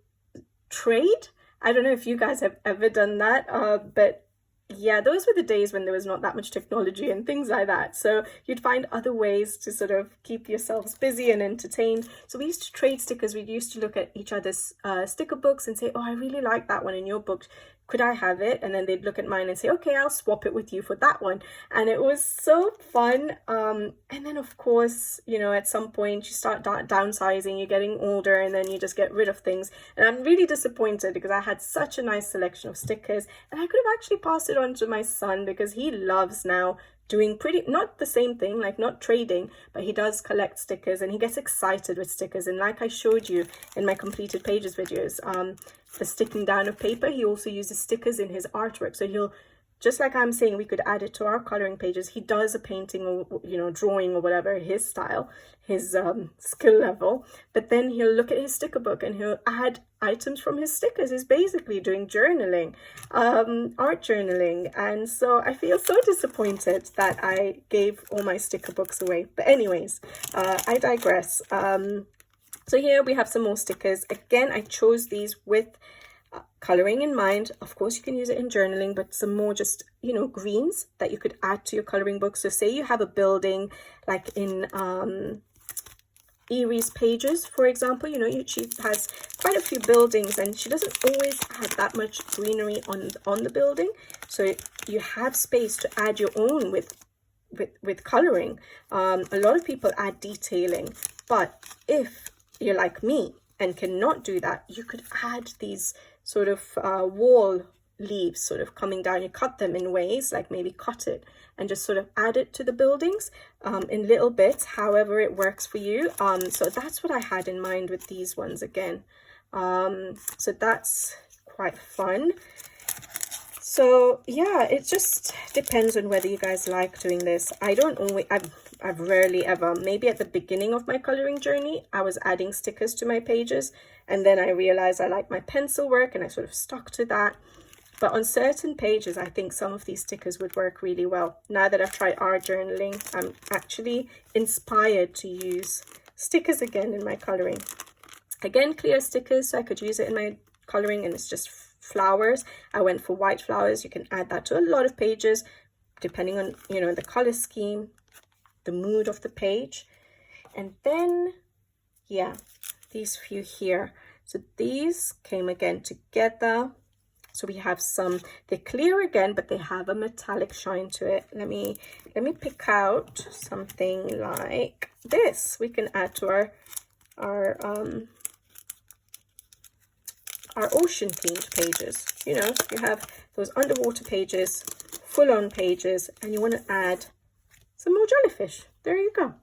trade. I don't know if you guys have ever done that, but yeah, those were the days when there was not that much technology and things like that. So you'd find other ways to sort of keep yourselves busy and entertained. So we used to trade stickers. We used to look at each other's sticker books and say, oh, I really like that one in your book. Could I have it? And then they'd look at mine and say, okay, I'll swap it with you for that one. And it was so fun. And then, of course, you know, at some point you start downsizing, you're getting older, and then you just get rid of things. And I'm really disappointed because I had such a nice selection of stickers, and I could have actually passed it on to my son because he loves now doing not the same thing, like not trading, but he does collect stickers and he gets excited with stickers. And like I showed you in my completed pages videos, the sticking down of paper, he also uses stickers in his artwork. So he'll, just like I'm saying, we could add it to our coloring pages. He does a painting or, you know, drawing or whatever, his style, his skill level. But then he'll look at his sticker book and he'll add items from his stickers. He's basically doing journaling, art journaling. And so I feel so disappointed that I gave all my sticker books away. But anyways, I digress. So here we have some more stickers. Again, I chose these with coloring in mind. Of course, you can use it in journaling, but some more just, you know, greens that you could add to your coloring book. So say you have a building like in Erie's pages, for example, you know, she has quite a few buildings and she doesn't always have that much greenery on the building. So you have space to add your own with coloring. A lot of people add detailing, but if you're like me and cannot do that, you could add these sort of wall leaves sort of coming down. You cut them in ways, like maybe cut it and just sort of add it to the buildings in little bits, however it works for you. So that's what I had in mind with these ones again. So that's quite fun. So yeah, it just depends on whether you guys like doing this. I've rarely ever, maybe at the beginning of my coloring journey, I was adding stickers to my pages, and then I realized I like my pencil work and I sort of stuck to that. But on certain pages, I think some of these stickers would work really well. Now that I've tried art journaling, I'm actually inspired to use stickers again in my coloring. Again, clear stickers, so I could use it in my coloring, and it's just flowers. I went for white flowers. You can add that to a lot of pages, depending on, you know, the color scheme, the mood of the page. And then, yeah, these few here. So these came again together. So we have some, they're clear again, but they have a metallic shine to it. Let me pick out something like this. We can add to our ocean themed pages. You know, you have those underwater pages, full on pages, and you want to add some more jellyfish. There you go.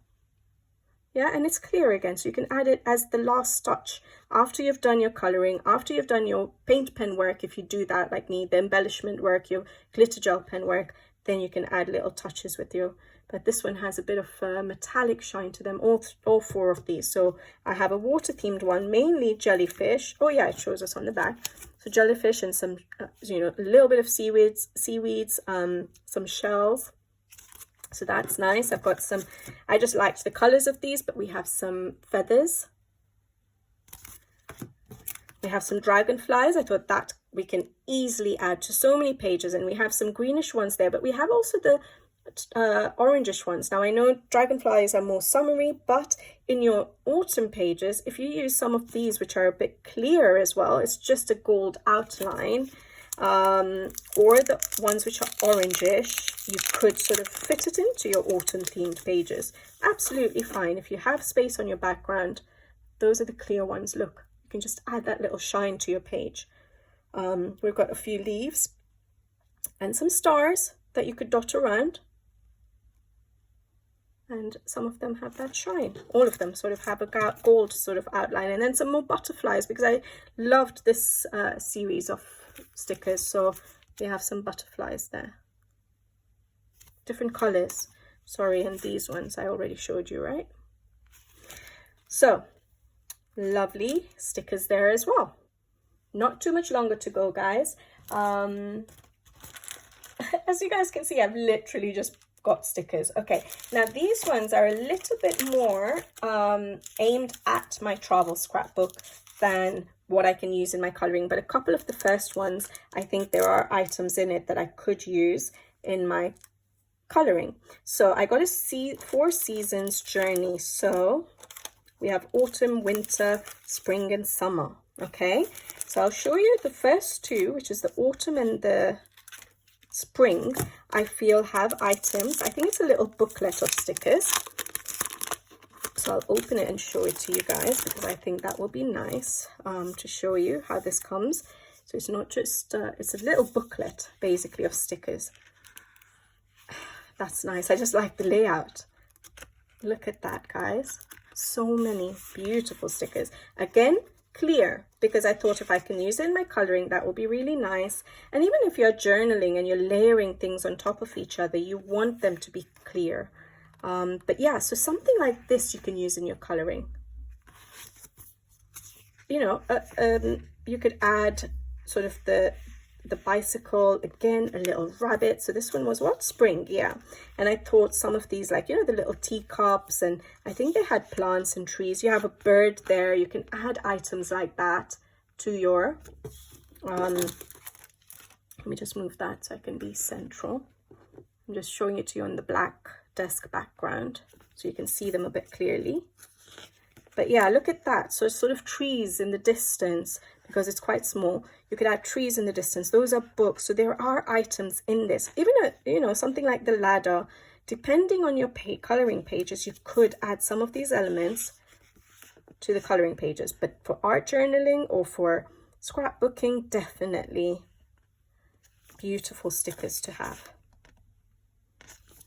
Yeah, and it's clear again, so you can add it as the last touch after you've done your coloring, after you've done your paint pen work. If you do that, like me, the embellishment work, your glitter gel pen work, then you can add little touches with you. But this one has a bit of metallic shine to them, all four of these. So I have a water themed one, mainly jellyfish. Oh yeah, it shows us on the back. So jellyfish and some, you know, a little bit of seaweeds, some shells. So that's nice. I've got some, I just liked the colors of these, but we have some feathers. We have some dragonflies. I thought that we can easily add to so many pages, and we have some greenish ones there, but we have also the orangish ones. Now I know dragonflies are more summery, but in your autumn pages, if you use some of these which are a bit clearer as well, it's just a gold outline, or the ones which are orangish, you could sort of fit it into your autumn themed pages. Absolutely fine. If you have space on your background, those are the clear ones. Look, you can just add that little shine to your page. We've got a few leaves and some stars that you could dot around, and some of them have that shine. All of them sort of have a gold sort of outline, and then some more butterflies, because I loved this series of stickers. So we have some butterflies there, different colors. Sorry, and these ones I already showed you, right? So lovely stickers there as well. Not too much longer to go, guys. As you guys can see, I've literally just got stickers. Okay, now these ones are a little bit more aimed at my travel scrapbook than what I can use in my coloring, but a couple of the first ones, I think there are items in it that I could use in my coloring. So I got a 4 seasons journey. So we have autumn, winter, spring, and summer. Okay, so I'll show you the first two, which is the autumn and the spring. I feel have items. I think it's a little booklet of stickers. So I'll open it and show it to you guys, because I think that will be nice to show you how this comes. So it's not just, it's a little booklet basically of stickers. That's nice. I just like the layout. Look at that, guys. So many beautiful stickers. Again, clear, because I thought if I can use it in my coloring, that will be really nice. And even if you're journaling and you're layering things on top of each other, you want them to be clear. But yeah, so something like this you can use in your coloring. You know, you could add sort of the bicycle, again, a little rabbit. So this one was what? Spring, yeah. And I thought some of these, like, you know, the little teacups, and I think they had plants and trees. You have a bird there. You can add items like that to your, let me just move that so I can be central. I'm just showing it to you on the black desk background so you can see them a bit clearly. But yeah, look at that. So it's sort of trees in the distance, because it's quite small. You could add trees in the distance. Those are books. So there are items in this. Even, you know, something like the ladder, depending on your coloring pages, you could add some of these elements to the coloring pages. But for art journaling or for scrapbooking, definitely beautiful stickers to have.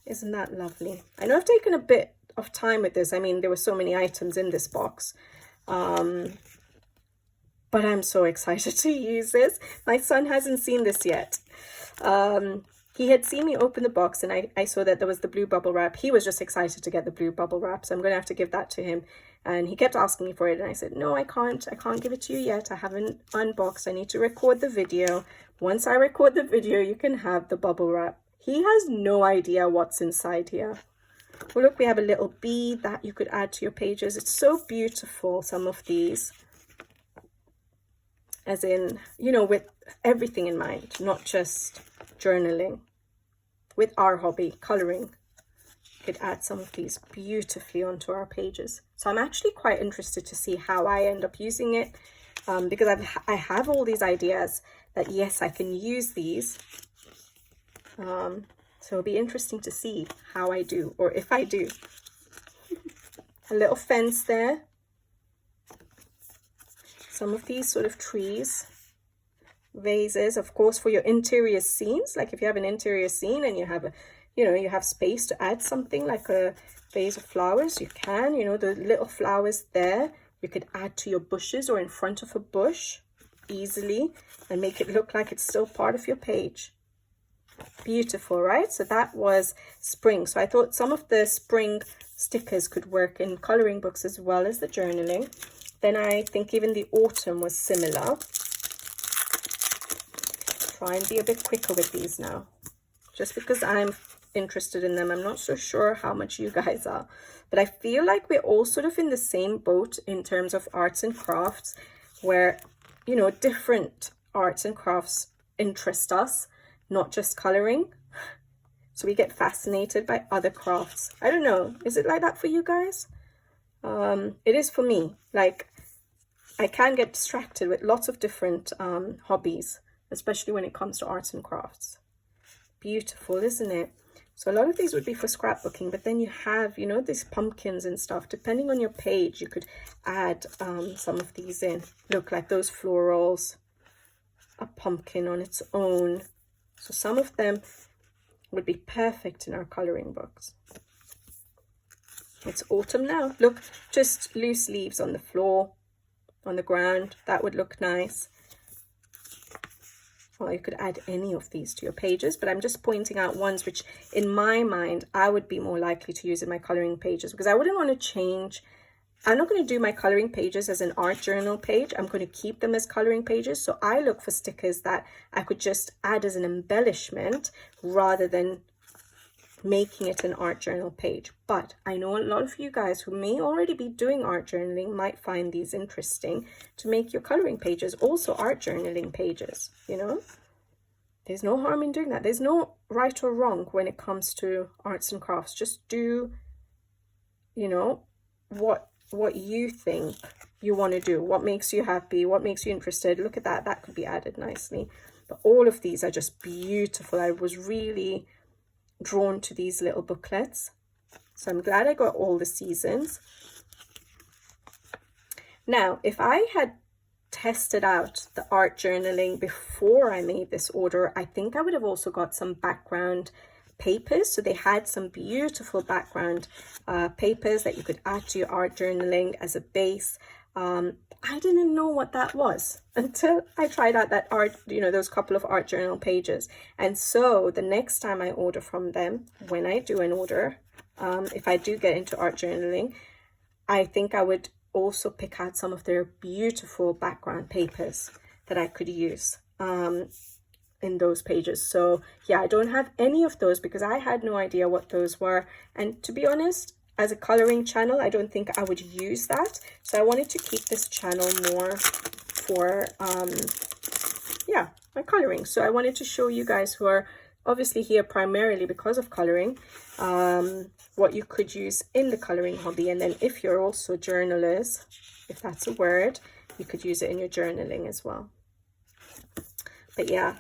Isn't that lovely? I know I've taken a bit of time with this. I mean, there were so many items in this box. But I'm so excited to use this. My son hasn't seen this yet. He had seen me open the box, and I saw that there was the blue bubble wrap. He was just excited to get the blue bubble wrap, so I'm going to have to give that to him. And he kept asking me for it, and I said, no, I can't give it to you yet. I haven't unboxed. I need to record the video. Once I record the video, you can have the bubble wrap. He has no idea what's inside here. Well, look, we have a little bee that you could add to your pages. It's so beautiful, some of these. As in, you know, with everything in mind, not just journaling. With our hobby, coloring, you could add some of these beautifully onto our pages. So I'm actually quite interested to see how I end up using it, because I have all these ideas that, yes, I can use these. So it'll be interesting to see how I do, or if I do. A little fence there. Some of these sort of trees, vases, of course, for your interior scenes. Like if you have an interior scene and you have you have space to add something like a vase of flowers, you can, you know, the little flowers there, you could add to your bushes or in front of a bush easily and make it look like it's still part of your page. Beautiful, right? So that was spring. So I thought some of the spring stickers could work in coloring books as well as the journaling. Then I think even the autumn was similar. Try and be a bit quicker with these now, just because I'm interested in them. I'm not so sure how much you guys are, but I feel like we're all sort of in the same boat in terms of arts and crafts, where, you know, different arts and crafts interest us, not just coloring. So we get fascinated by other crafts. I don't know, is it like that for you guys? It is for me. Like, I can get distracted with lots of different hobbies, especially when it comes to arts and crafts. Beautiful, isn't it? So a lot of these would be for scrapbooking, but then you have, you know, these pumpkins and stuff. Depending on your page, you could add some of these in. Look, like those florals, a pumpkin on its own. So some of them would be perfect in our coloring books. It's autumn now. Look, just loose leaves on the floor, on the ground. That would look nice. Well, you could add any of these to your pages, but I'm just pointing out ones which, in my mind, I would be more likely to use in my coloring pages, because I wouldn't want to change. I'm not going to do my coloring pages as an art journal page. I'm going to keep them as coloring pages. So I look for stickers that I could just add as an embellishment rather than making it an art journal page. But I know a lot of you guys who may already be doing art journaling might find these interesting to make your coloring pages also art journaling pages, you know. There's no harm in doing that. There's no right or wrong when it comes to arts and crafts. Just do, you know, what you think you want to do, what makes you happy, what makes you interested. Look at that, that could be added nicely. But all of these are just beautiful. I was really drawn to these little booklets, so I'm glad I got all the seasons. Now, if I had tested out the art journaling before I made this order, I think I would have also got some background papers. So they had some beautiful background papers that you could add to your art journaling as a base. I didn't know what that was until I tried out that art, you know, those couple of art journal pages. And so the next time I order from them, when I do an order, if I do get into art journaling, I think I would also pick out some of their beautiful background papers that I could use in those pages. So yeah, I don't have any of those because I had no idea what those were. And to be honest, as a coloring channel, I don't think I would use that. So I wanted to keep this channel more for, yeah, my coloring. So I wanted to show you guys who are obviously here primarily because of coloring, what you could use in the coloring hobby. And then if you're also journalers, if that's a word, you could use it in your journaling as well. But yeah,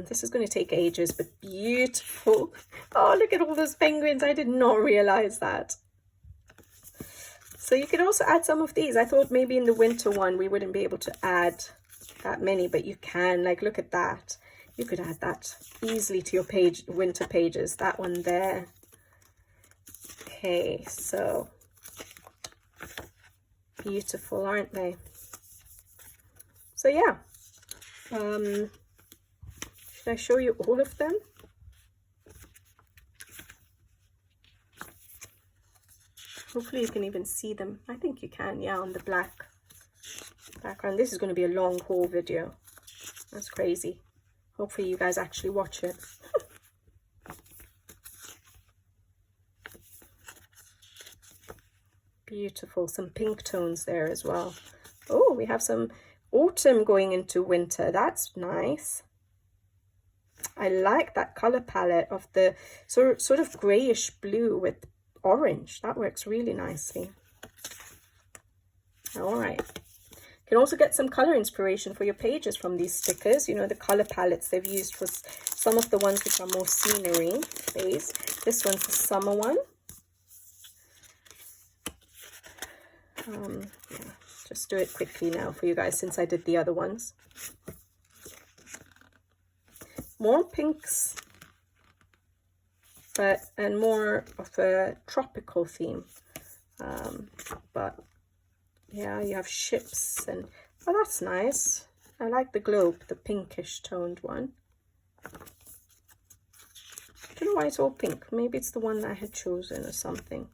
this is going to take ages, but beautiful. Oh, look at all those penguins. I did not realize that. So you could also add some of these. I thought maybe in the winter one we wouldn't be able to add that many, but you can. Like, look at that. You could add that easily to your page, winter pages. That one there. Okay, so beautiful, aren't they? So yeah. Should I show you all of them? Hopefully you can even see them. I think you can, yeah, on the black background. This is going to be a long haul video. That's crazy. Hopefully you guys actually watch it. Beautiful. Some pink tones there as well. Oh, we have some autumn going into winter. That's nice. I like that color palette of the sort of grayish blue with orange. That works really nicely. All right. You can also get some color inspiration for your pages from these stickers. You know, the color palettes they've used for some of the ones which are more scenery based. This one's the summer one. Yeah, just do it quickly now for you guys since I did the other ones. More pinks, and more of a tropical theme. But yeah, you have ships and oh, that's nice. I like the globe, the pinkish toned one. I don't know why it's all pink. Maybe it's the one that I had chosen or something.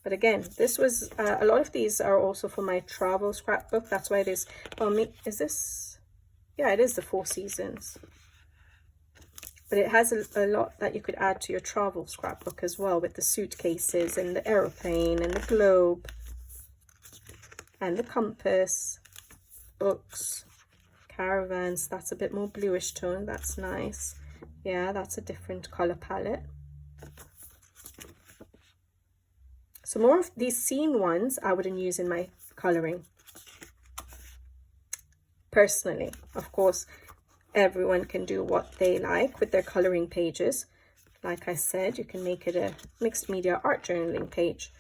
But again, this was a lot of these are also for my travel scrapbook. That's why it is. Oh, is this? Yeah, it is the 4 seasons. but it has a lot that you could add to your travel scrapbook as well, with the suitcases and the aeroplane and the globe and the compass, books, caravans. That's a bit more bluish tone. That's nice. Yeah, that's a different color palette. So more of these scene ones I wouldn't use in my coloring personally. Of course, everyone can do what they like with their coloring pages. Like I said, you can make it a mixed media art journaling page,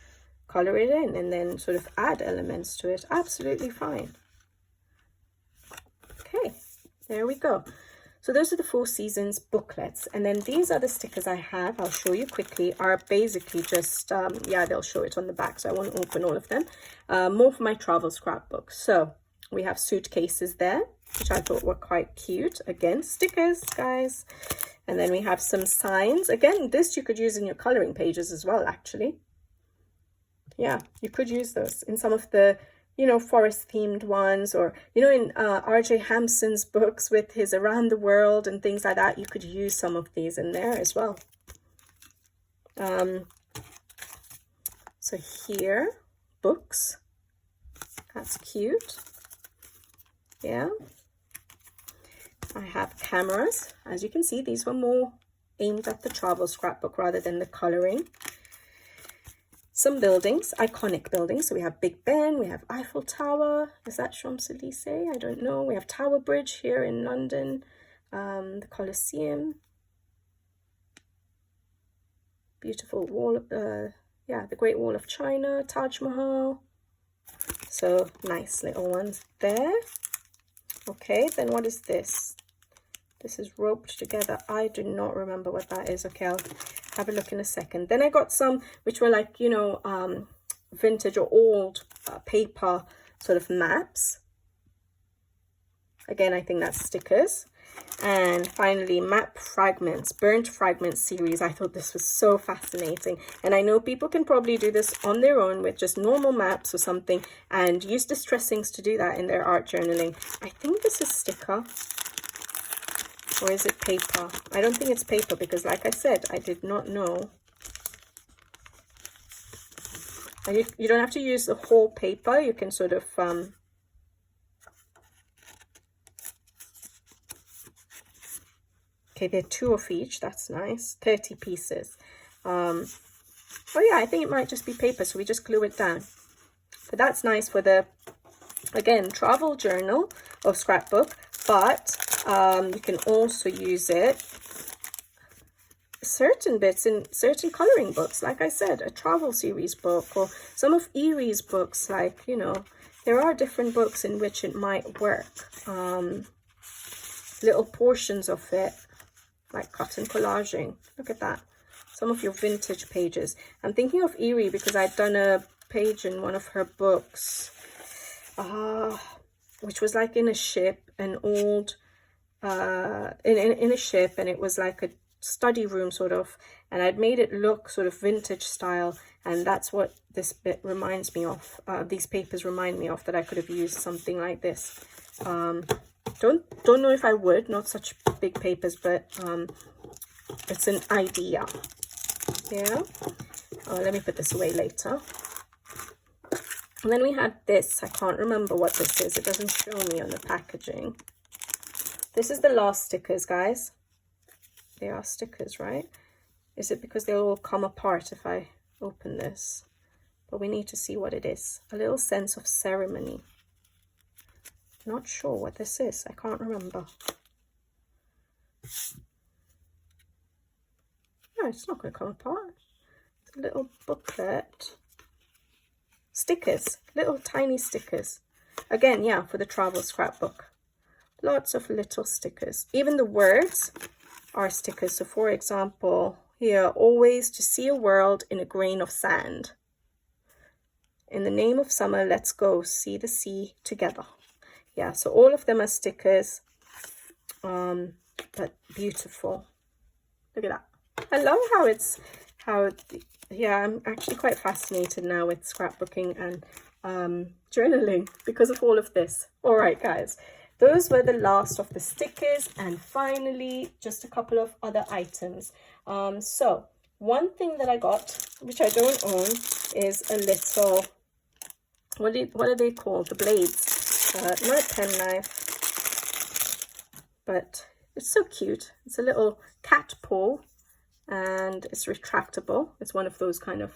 color it in, and then sort of add elements to it. Absolutely fine. Okay, there we go. So those are the 4 seasons booklets. And then these are the stickers I have. I'll show you quickly. Are basically just, yeah, they'll show it on the back, so I won't open all of them. More for my travel scrapbook. So we have suitcases there, which I thought were quite cute. Again, stickers, guys. And then we have some signs. Again, this you could use in your coloring pages as well, actually. Yeah, you could use those in some of the, you know, forest themed ones, or, you know, in R.J. Hampson's books with his Around the World and things like that, you could use some of these in there as well. So here, books, that's cute. Yeah, I have cameras. As you can see, these were more aimed at the travel scrapbook rather than the coloring. Some buildings, iconic buildings. So we have Big Ben, we have Eiffel Tower. Is that Champs-Élysées? I don't know. We have Tower Bridge here in London, the Colosseum. Beautiful wall, yeah, the Great Wall of China, Taj Mahal. So nice little ones there. Okay, then what is this? This is roped together. I do not remember what that is. Okay, I'll have a look in a second. Then I got some which were like, you know, vintage or old paper sort of maps. Again, I think that's stickers. And finally, map fragments, burnt fragments series. I thought this was so fascinating. And I know people can probably do this on their own with just normal maps or something and use distressings to do that in their art journaling. I think this is sticker. Or is it paper? I don't think it's paper because, like I said, I did not know. And you don't have to use the whole paper. You can sort of... Okay, there are 2 of each. That's nice. 30 pieces. Oh, yeah, I think it might just be paper, so we just glue it down. But that's nice for the, again, travel journal or scrapbook. But you can also use it certain bits in certain coloring books, like I said, a travel series book, or some of Erie's books. Like, you know, there are different books in which it might work. Little portions of it, like cotton collaging. Look at that. Some of your vintage pages. I'm thinking of Erie because I'd done a page in one of her books, which was like in a ship, an old, in a ship, and it was like a study room sort of, and I'd made it look sort of vintage style, and that's what this bit reminds me of. These papers remind me of, that I could have used something like this. Don't know if I would, not such big papers, but it's an idea. Yeah. Let me put this away later. And then we had this. I can't remember what this is. It doesn't show me on the packaging. This is the last stickers, guys. They are stickers, right? Is it because they'll all come apart if I open this? But we need to see what it is. A little sense of ceremony. Not sure what this is. I can't remember. No, it's not going to come apart. It's a little booklet. Stickers. Little tiny stickers. Again, yeah, for the travel scrapbook. Lots of little stickers. Even the words are stickers. So, for example, here, always to see a world in a grain of sand. In the name of summer, let's go see the sea together. Yeah, so all of them are stickers, but beautiful. Look at that. I love yeah, I'm actually quite fascinated now with scrapbooking and journaling because of all of this. All right, guys, those were the last of the stickers, and finally just a couple of other items. So one thing that I got, which I don't own, is a little, what are they called? The blades. Not a pen knife, but it's so cute. It's a little cat paw, and it's retractable. It's one of those kind of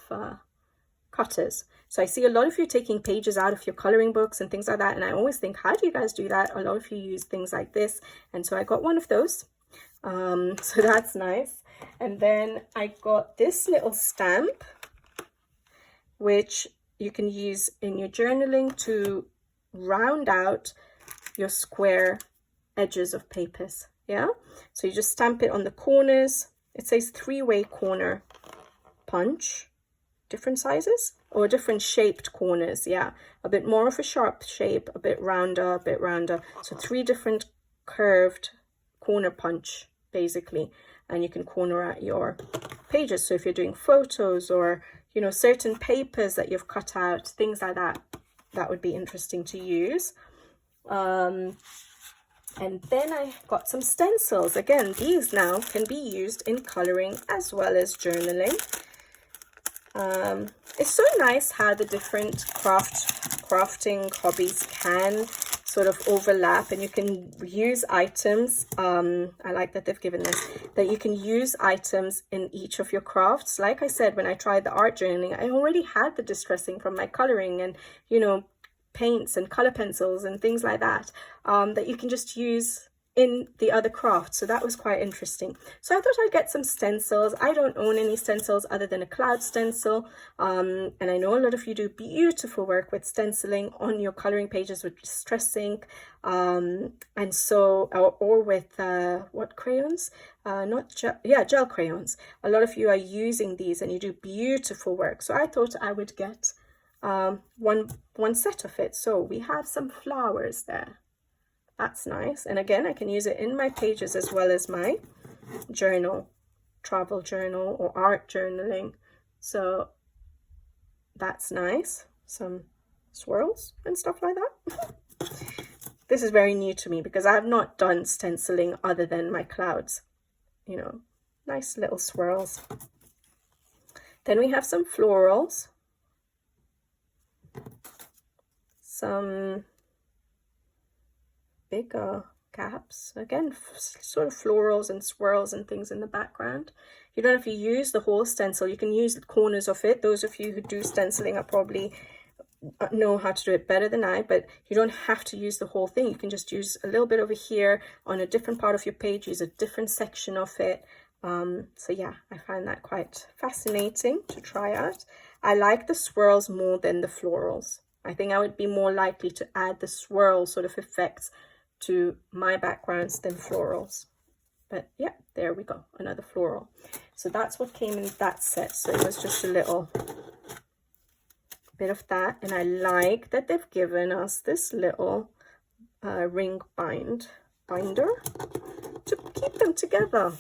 cutters. So I see a lot of you taking pages out of your coloring books and things like that, and I always think, how do you guys do that? A lot of you use things like this, and so I got one of those. So that's nice. And then I got this little stamp, which you can use in your journaling to round out your square edges of papers. Yeah, so you just stamp it on the corners. It says 3-way corner punch, different sizes or different shaped corners. Yeah, a bit more of a sharp shape, a bit rounder, a bit rounder. So 3 different curved corner punch basically, and you can corner out your pages. So if you're doing photos or, you know, certain papers that you've cut out, things like that, that would be interesting to use. And then I got some stencils. Again, these now can be used in coloring as well as journaling. It's so nice how the different crafting hobbies can sort of overlap, and you can use items. I like that they've given this, that you can use items in each of your crafts. Like I said, when I tried the art journaling, I already had the distressing from my coloring and, you know, paints and color pencils and things like that, that you can just use in the other crafts. So that was quite interesting. So I thought I'd get some stencils. I don't own any stencils other than a cloud stencil, and I know a lot of you do beautiful work with stenciling on your coloring pages with distress ink, and so or with what crayons, gel crayons. A lot of you are using these and you do beautiful work, so I thought I would get one set of it. So we have some flowers there. That's nice. And again, I can use it in my pages as well as my journal, travel journal or art journaling. So that's nice. Some swirls and stuff like that. This is very new to me because I have not done stenciling other than my clouds. You know, nice little swirls. Then we have some florals. Some bigger caps, again sort of florals and swirls and things in the background. You don't have to use the whole stencil, you can use the corners of it. Those of you who do stenciling are probably know how to do it better than I, but you don't have to use the whole thing. You can just use a little bit over here on a different part of your page, use a different section of it. So yeah, I find that quite fascinating to try out. I like the swirls more than the florals. I think I would be more likely to add the swirl sort of effects to my backgrounds than florals. But yeah, there we go, another floral. So that's what came in that set. So it was just a little bit of that, and I like that they've given us this little ring binder to keep them together.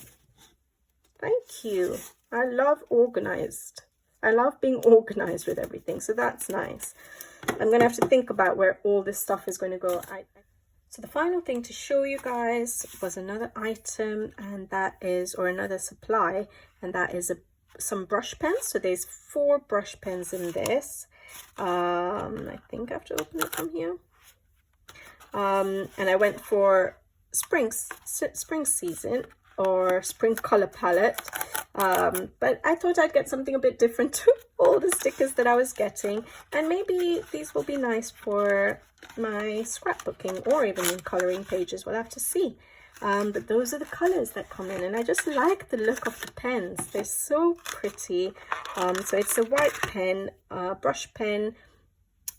Thank you. I love organized. I love being organized with everything, so that's nice. I'm gonna have to think about where all this stuff is going to go. So the final thing to show you guys was another item, and that is, or another supply, and that is some brush pens. So there's 4 brush pens in this. I think I have to open it from here. And I went for spring season or spring color palette, but I thought I'd get something a bit different to all the stickers that I was getting, and maybe these will be nice for my scrapbooking or even in coloring pages. We'll have to see. But those are the colors that come in, and I just like the look of the pens. They're so pretty. So it's a white pen, brush pen.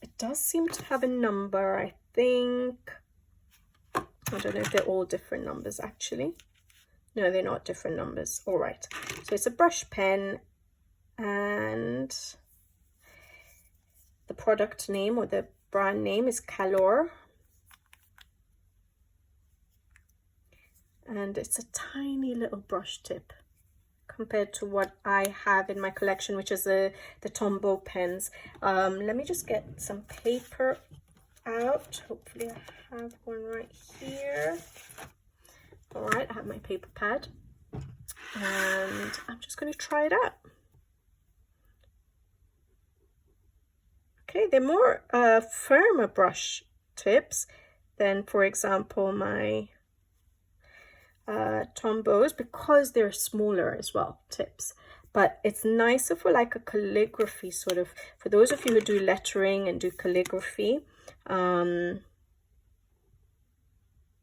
It does seem to have a number, I think. I don't know if they're all different numbers actually. No, they're not different numbers. All right. So it's a brush pen, and the product name or the brand name is Calor. And it's a tiny little brush tip compared to what I have in my collection, which is the Tombow pens. Let me just get some paper out. Hopefully I have one right here. All right, I have my paper pad and I'm just going to try it out. Okay, they're more firmer brush tips than, for example, my Tombows, because they're smaller as well tips. But it's nicer for like a calligraphy sort of, for those of you who do lettering and do calligraphy.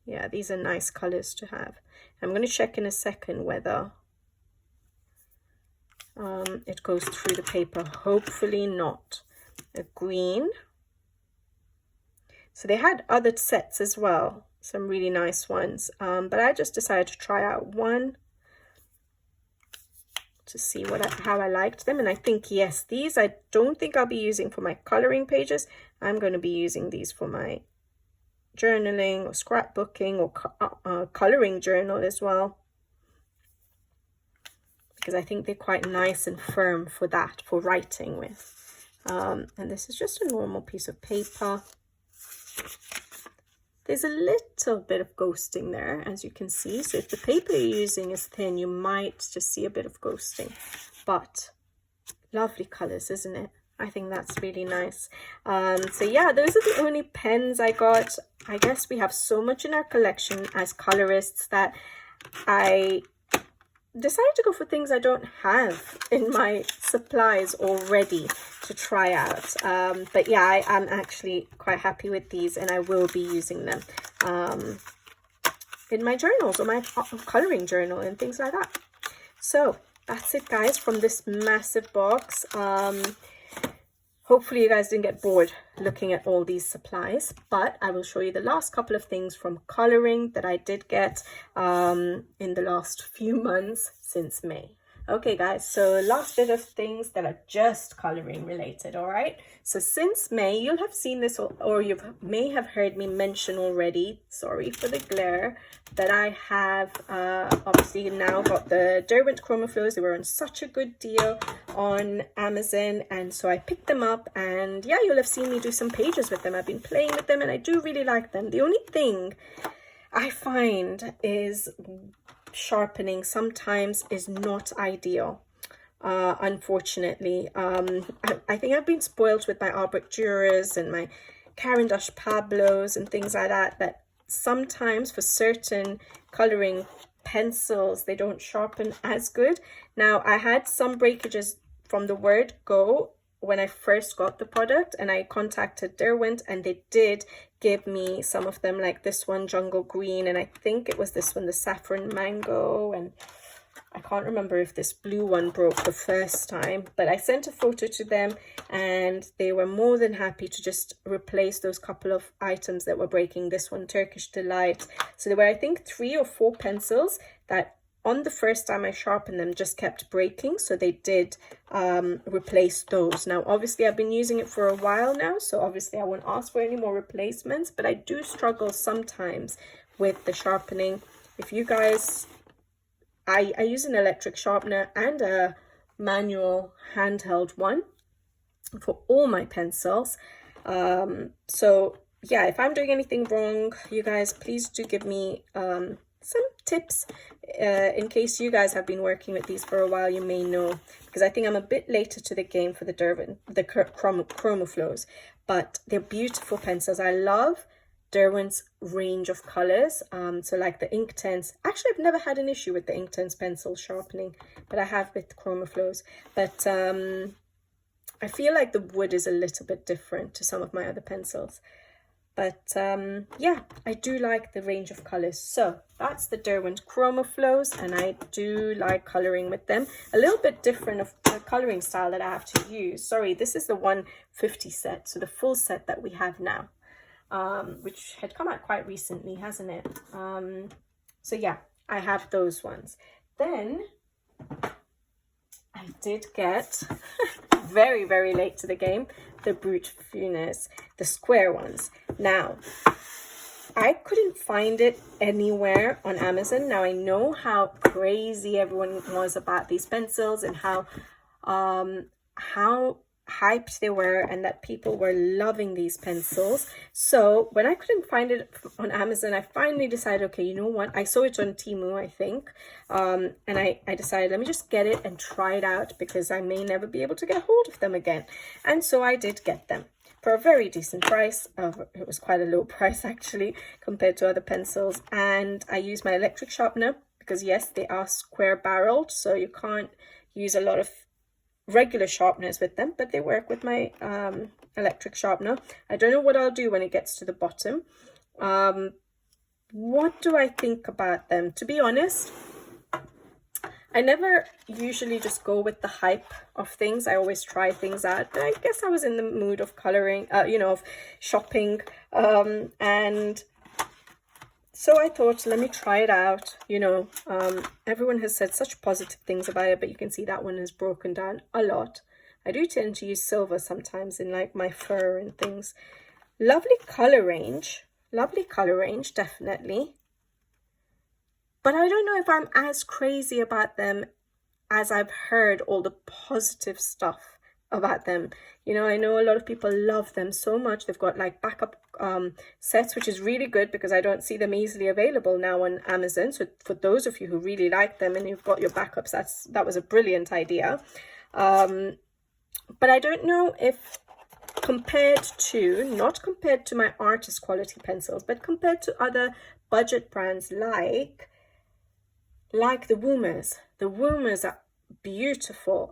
Yeah, these are nice colors to have. I'm going to check in a second whether it goes through the paper. Hopefully not. A green. So they had other sets as well, some really nice ones, but I just decided to try out one to see how I liked them. And I think, yes, these I don't think I'll be using for my coloring pages. I'm going to be using these for my journaling or scrapbooking or coloring journal as well, because I think they're quite nice and firm for that, for writing with. And this is just a normal piece of paper. There's a little bit of ghosting there, as you can see. So if the paper you're using is thin, you might just see a bit of ghosting. But lovely colors, isn't it? I think that's really nice. So yeah, those are the only pens I got. I guess we have so much in our collection as colorists that I decided to go for things I don't have in my supplies already to try out. But yeah, I am actually quite happy with these, and I will be using them in my journals or my coloring journal and things like that. So that's it, guys, from this massive box. Hopefully you guys didn't get bored looking at all these supplies, but I will show you the last couple of things from coloring that I did get in the last few months since May. Okay, guys, so last bit of things that are just coloring related, all right? So since May, you'll have seen this, or you may have heard me mention already, sorry for the glare, that I have obviously now got the Derwent Chroma Flows. They were on such a good deal on Amazon, and so I picked them up, and yeah, you'll have seen me do some pages with them. I've been playing with them and I do really like them. The only thing I find is sharpening sometimes is not ideal, unfortunately. I think I've been spoiled with my Albrecht Dürers and my Caran d'Ache Pablos and things like that sometimes for certain coloring pencils they don't sharpen as good. Now, I had some breakages from the word go when I first got the product, and I contacted Derwent and they did give me some of them, like this one, Jungle Green, and I think it was this one, the Saffron Mango, and I can't remember if this blue one broke the first time, but I sent a photo to them and they were more than happy to just replace those couple of items that were breaking. This one, Turkish Delight. So there were, I think, 3 or 4 pencils that on the first time I sharpened them just kept breaking, so they did replace those. Now, obviously, I've been using it for a while now, so obviously I won't ask for any more replacements, but I do struggle sometimes with the sharpening. If you guys, I use an electric sharpener and a manual handheld one for all my pencils. So yeah, if I'm doing anything wrong, you guys, please do give me some tips in case you guys have been working with these for a while. You may know, because I think I'm a bit later to the game for the Derwent, the Chroma Flows, but they're beautiful pencils. I love Derwent's range of colors. So like the Inktense, actually I've never had an issue with the Inktense pencil sharpening, but I have with Chroma Flows. But I feel like the wood is a little bit different to some of my other pencils. But yeah, I do like the range of colors. So that's the Derwent Chroma Flows, and I do like coloring with them. A little bit different of the coloring style that I have to use. Sorry, this is the 150 set, so the full set that we have now, which had come out quite recently, hasn't it? So yeah, I have those ones. Then I did get very, very late to the game, the Brutfuners, the square ones. Now, I couldn't find it anywhere on Amazon. Now, I know how crazy everyone was about these pencils and how hyped they were and that people were loving these pencils. So when I couldn't find it on Amazon, I finally decided, okay, you know what, I saw it on Temu, I think, and I decided, let me just get it and try it out, because I may never be able to get hold of them again. And so I did get them for a very decent price. It was quite a low price actually compared to other pencils. And I used my electric sharpener, because yes, they are square barreled, so you can't use a lot of regular sharpeners with them, but they work with my electric sharpener. I don't know what I'll do when it gets to the bottom. What do I think about them? To be honest, I never usually just go with the hype of things. I always try things out, but I guess I was in the mood of coloring, you know, of shopping, and so I thought, let me try it out. You know, everyone has said such positive things about it, but you can see that one has broken down a lot. I do tend to use silver sometimes in like my fur and things. Lovely color range, definitely. But I don't know if I'm as crazy about them as I've heard all the positive stuff about them. You know, I know a lot of people love them so much. They've got like backup sets, which is really good, because I don't see them easily available now on Amazon. So for those of you who really like them and you've got your backups, that was a brilliant idea. But I don't know if compared to, not compared to my artist quality pencils, but compared to other budget brands like the Woomers. The Woomers are beautiful.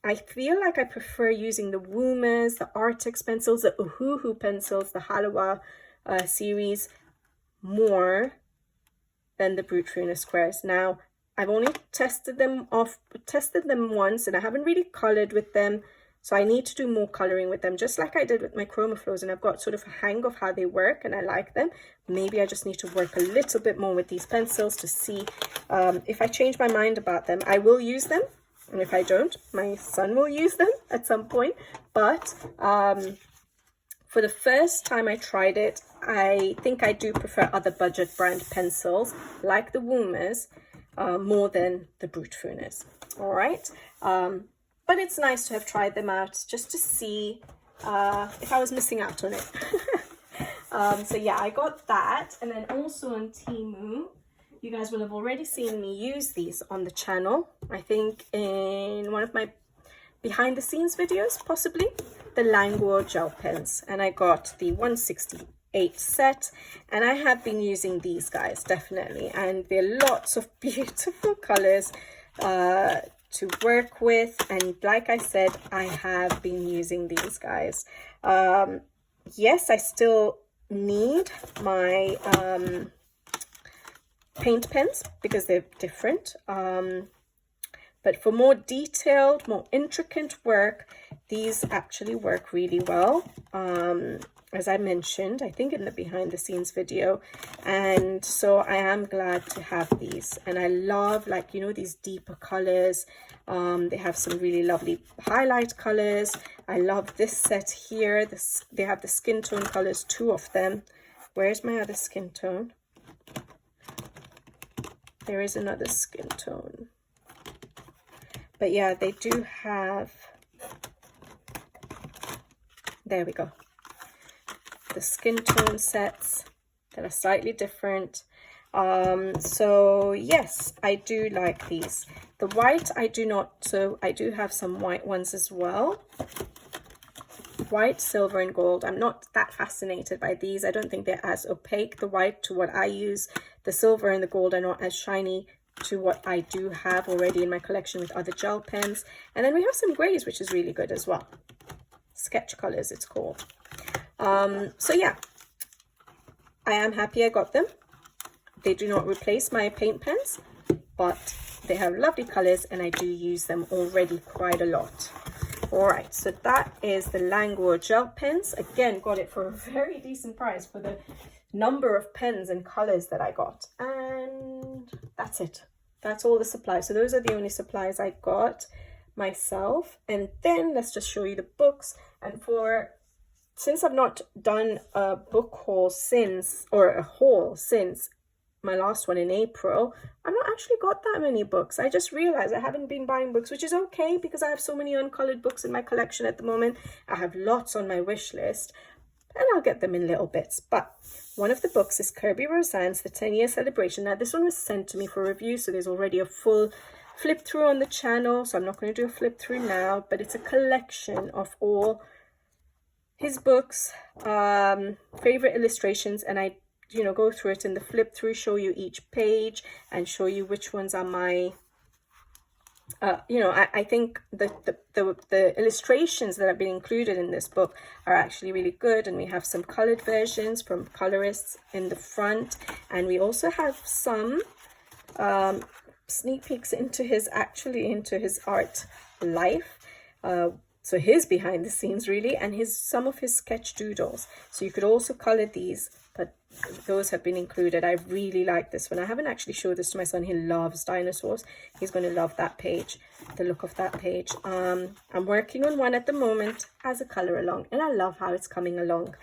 I feel like I prefer using the Woomers, the Artix pencils, the Uhuhu pencils, the Halawa series more than the Brutfuner squares. Now, I've only tested them once, and I haven't really colored with them, so I need to do more coloring with them, just like I did with my ChromaFlows, and I've got sort of a hang of how they work and I like them. Maybe I just need to work a little bit more with these pencils to see if I change my mind about them. I will use them, and if I don't, my son will use them at some point. But for the first time I tried it, I think I do prefer other budget brand pencils like the Woomers more than the Brutfuners. All right. But it's nice to have tried them out just to see if I was missing out on it. So yeah, I got that. And then also on Temu, you guys will have already seen me use these on the channel. I think in one of my behind the scenes videos, possibly, the Lango gel pens. And I got the 168 set. And I have been using these guys, definitely. And there are lots of beautiful colors to work with, and like I said, I have been using these guys. Yes, I still need my paint pens because they're different, but for more detailed, more intricate work, these actually work really well, as I mentioned, I think in the behind the scenes video. And so I am glad to have these, and I love, like, you know, these deeper colors. They have some really lovely highlight colors. I love this set here. They have the skin tone colors, 2 of them. Where's my other skin tone? There is another skin tone. But yeah, they do have, there we go, the skin tone sets that are slightly different. So yes, I do like these. The white I do not, so I do have some white ones as well. White, silver and gold. I'm not that fascinated by these. I don't think they're as opaque, the white, to what I use. The silver and the gold are not as shiny to what I do have already in my collection with other gel pens. And then we have some grays, which is really good as well. Sketch colors, it's called. So yeah, I am happy I got them. They do not replace my paint pens, but they have lovely colors and I do use them already quite a lot. All right, so that is the Lango gel pens. Again, got it for a very decent price for the number of pens and colors that I got. And that's it. That's all the supplies. So those are the only supplies I got myself. And then let's just show you the books. And since I've not done a book haul since, or a haul since my last one in April, I've not actually got that many books. I just realized I haven't been buying books, which is okay because I have so many uncolored books in my collection at the moment. I have lots on my wish list, and I'll get them in little bits. But one of the books is Kirby Roseanne's The 10-Year Celebration. Now, this one was sent to me for review, so there's already a full flip through on the channel, so I'm not going to do a flip through now, but it's a collection of all his books, favorite illustrations, and I go through it in the flip through, show you each page and show you which ones are my I think the illustrations that have been included in this book are actually really good, and we have some colored versions from colorists in the front, and we also have some sneak peeks into his art life, so his behind the scenes really, and some of his sketch doodles. So you could also color these, but those have been included. I really like this one. I haven't actually showed this to my son. He loves dinosaurs. He's going to love that page, the look of that page. I'm working on one at the moment as a color along, and I love how it's coming along.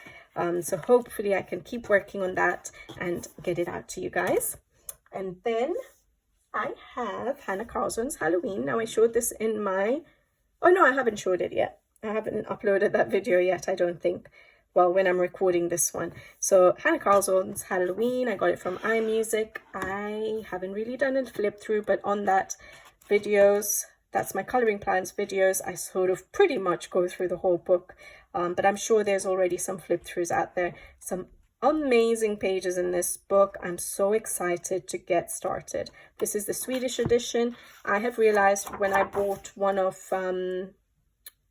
So hopefully I can keep working on that and get it out to you guys. And then I have Hannah Carlson's Halloween. Now, I showed this in my... Oh, no, I haven't showed it yet. I haven't uploaded that video yet, I don't think. Well, when I'm recording this one. So Hannah Carlson's Halloween, I got it from iMusic. I haven't really done a flip through, but on that videos, that's my coloring plans videos, I sort of pretty much go through the whole book. But I'm sure there's already some flip throughs out there. Some amazing pages in this book. I'm so excited to get started. This is the Swedish edition. I have realized when I bought one of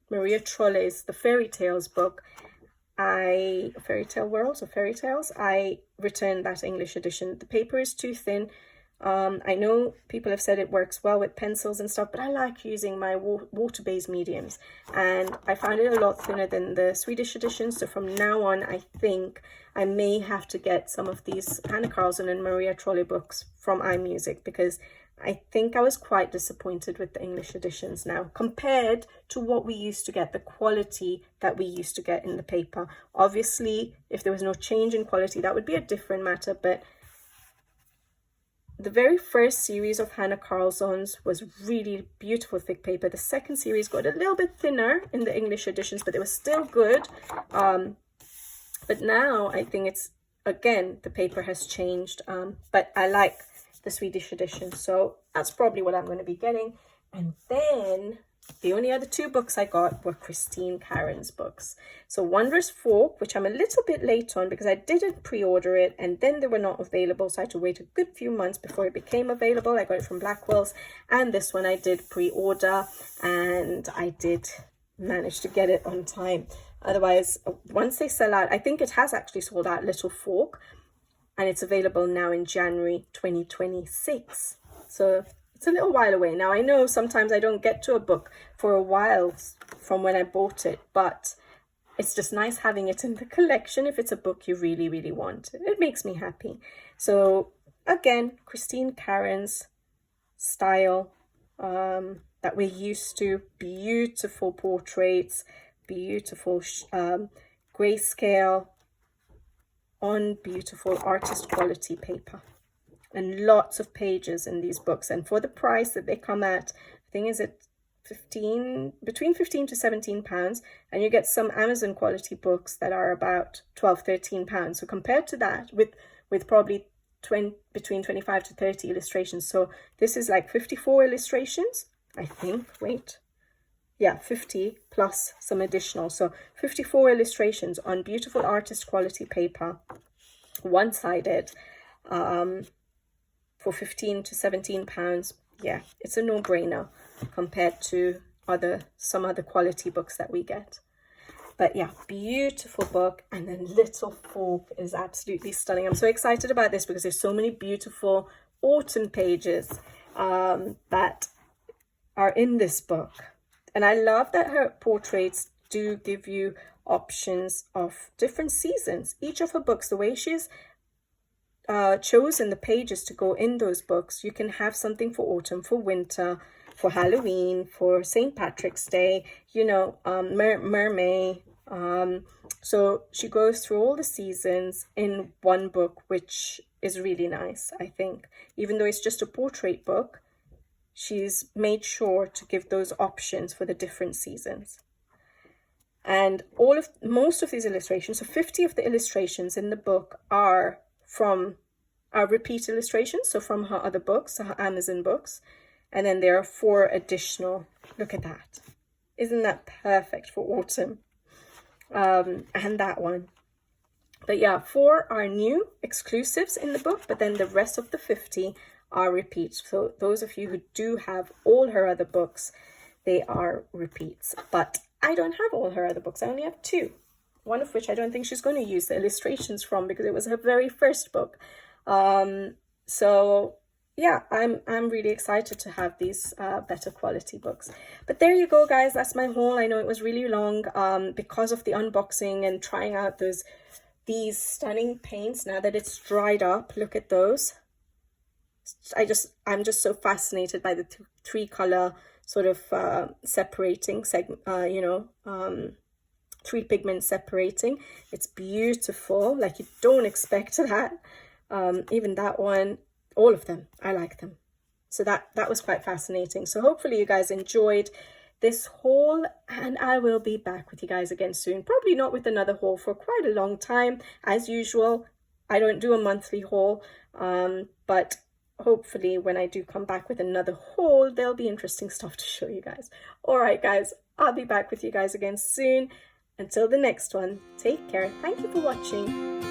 Maria Trolle's The Fairy Tales book, Fairy Tale Worlds or Fairy Tales, I returned that English edition. The paper is too thin. I know people have said it works well with pencils and stuff, but I like using my water-based mediums, and I found it a lot thinner than the Swedish edition. So from now on, I think I may have to get some of these Hannah Carlson and Maria Trolle books from iMusic, because I think I was quite disappointed with the English editions now compared to what we used to get, the quality that we used to get in the paper. Obviously, if there was no change in quality, that would be a different matter, but the very first series of Hannah Carlson's was really beautiful thick paper. The second series got a little bit thinner in the English editions, but it was still good. But now I think it's, again, the paper has changed. But I like the Swedish edition, so that's probably what I'm going to be getting. And then the only other two books I got were Christine Karen's books. So Wondrous Folk, which I'm a little bit late on because I didn't pre-order it, and then they were not available, so I had to wait a good few months before it became available. I got it from Blackwell's, and this one I did pre-order, and I did manage to get it on time. Otherwise, once they sell out, I think it has actually sold out, Little Folk, and it's available now in January 2026. So it's a little while away. Now, I know sometimes I don't get to a book for a while from when I bought it, but it's just nice having it in the collection if it's a book you really, really want. It makes me happy. So again, Christine Karen's style that we're used to, beautiful portraits, beautiful grayscale on beautiful artist quality paper. And lots of pages in these books, and for the price that they come at, I think is it between 15 to 17 pounds, and you get some Amazon quality books that are about 12-13 pounds. So compared to that, with probably between 25 to 30 illustrations, so this is like 54 illustrations, I think. 50 plus some additional, so 54 illustrations on beautiful artist quality paper, one-sided, for 15 to 17 pounds. Yeah, it's a no-brainer compared to some other quality books that we get. But yeah, beautiful book. And then Little Folk is absolutely stunning. I'm so excited about this because there's so many beautiful autumn pages that are in this book. And I love that her portraits do give you options of different seasons. Each of her books, the way she's chosen the pages to go in those books, you can have something for autumn, for winter, for Halloween, for St. Patrick's Day, Mermay, So she goes through all the seasons in one book, which is really nice, I think. Even though it's just a portrait book, she's made sure to give those options for the different seasons. And most of these illustrations, so 50 of the illustrations in the book are repeat illustrations, so from her other books, her Amazon books. And then there are 4 additional. Look at that. Isn't that perfect for autumn? And that one. But yeah, 4 are new exclusives in the book, but then the rest of the 50 are repeats. So those of you who do have all her other books, they are repeats. But I don't have all her other books. I only have 2. One of which I don't think she's going to use the illustrations from, because it was her very first book. So yeah, I'm really excited to have these better quality books. But there you go, guys. That's my haul. I know it was really long because of the unboxing and trying out these stunning paints. Now that it's dried up, look at those. I'm just so fascinated by the 3 color sort of separating segment, 3 pigments separating. It's beautiful. Like, you don't expect that. Even that one, all of them, I like them. So that was quite fascinating. So hopefully you guys enjoyed this haul, and I will be back with you guys again soon. Probably not with another haul for quite a long time. As usual, I don't do a monthly haul, but hopefully when I do come back with another haul, there'll be interesting stuff to show you guys. All right, guys, I'll be back with you guys again soon. Until the next one, take care. Thank you for watching.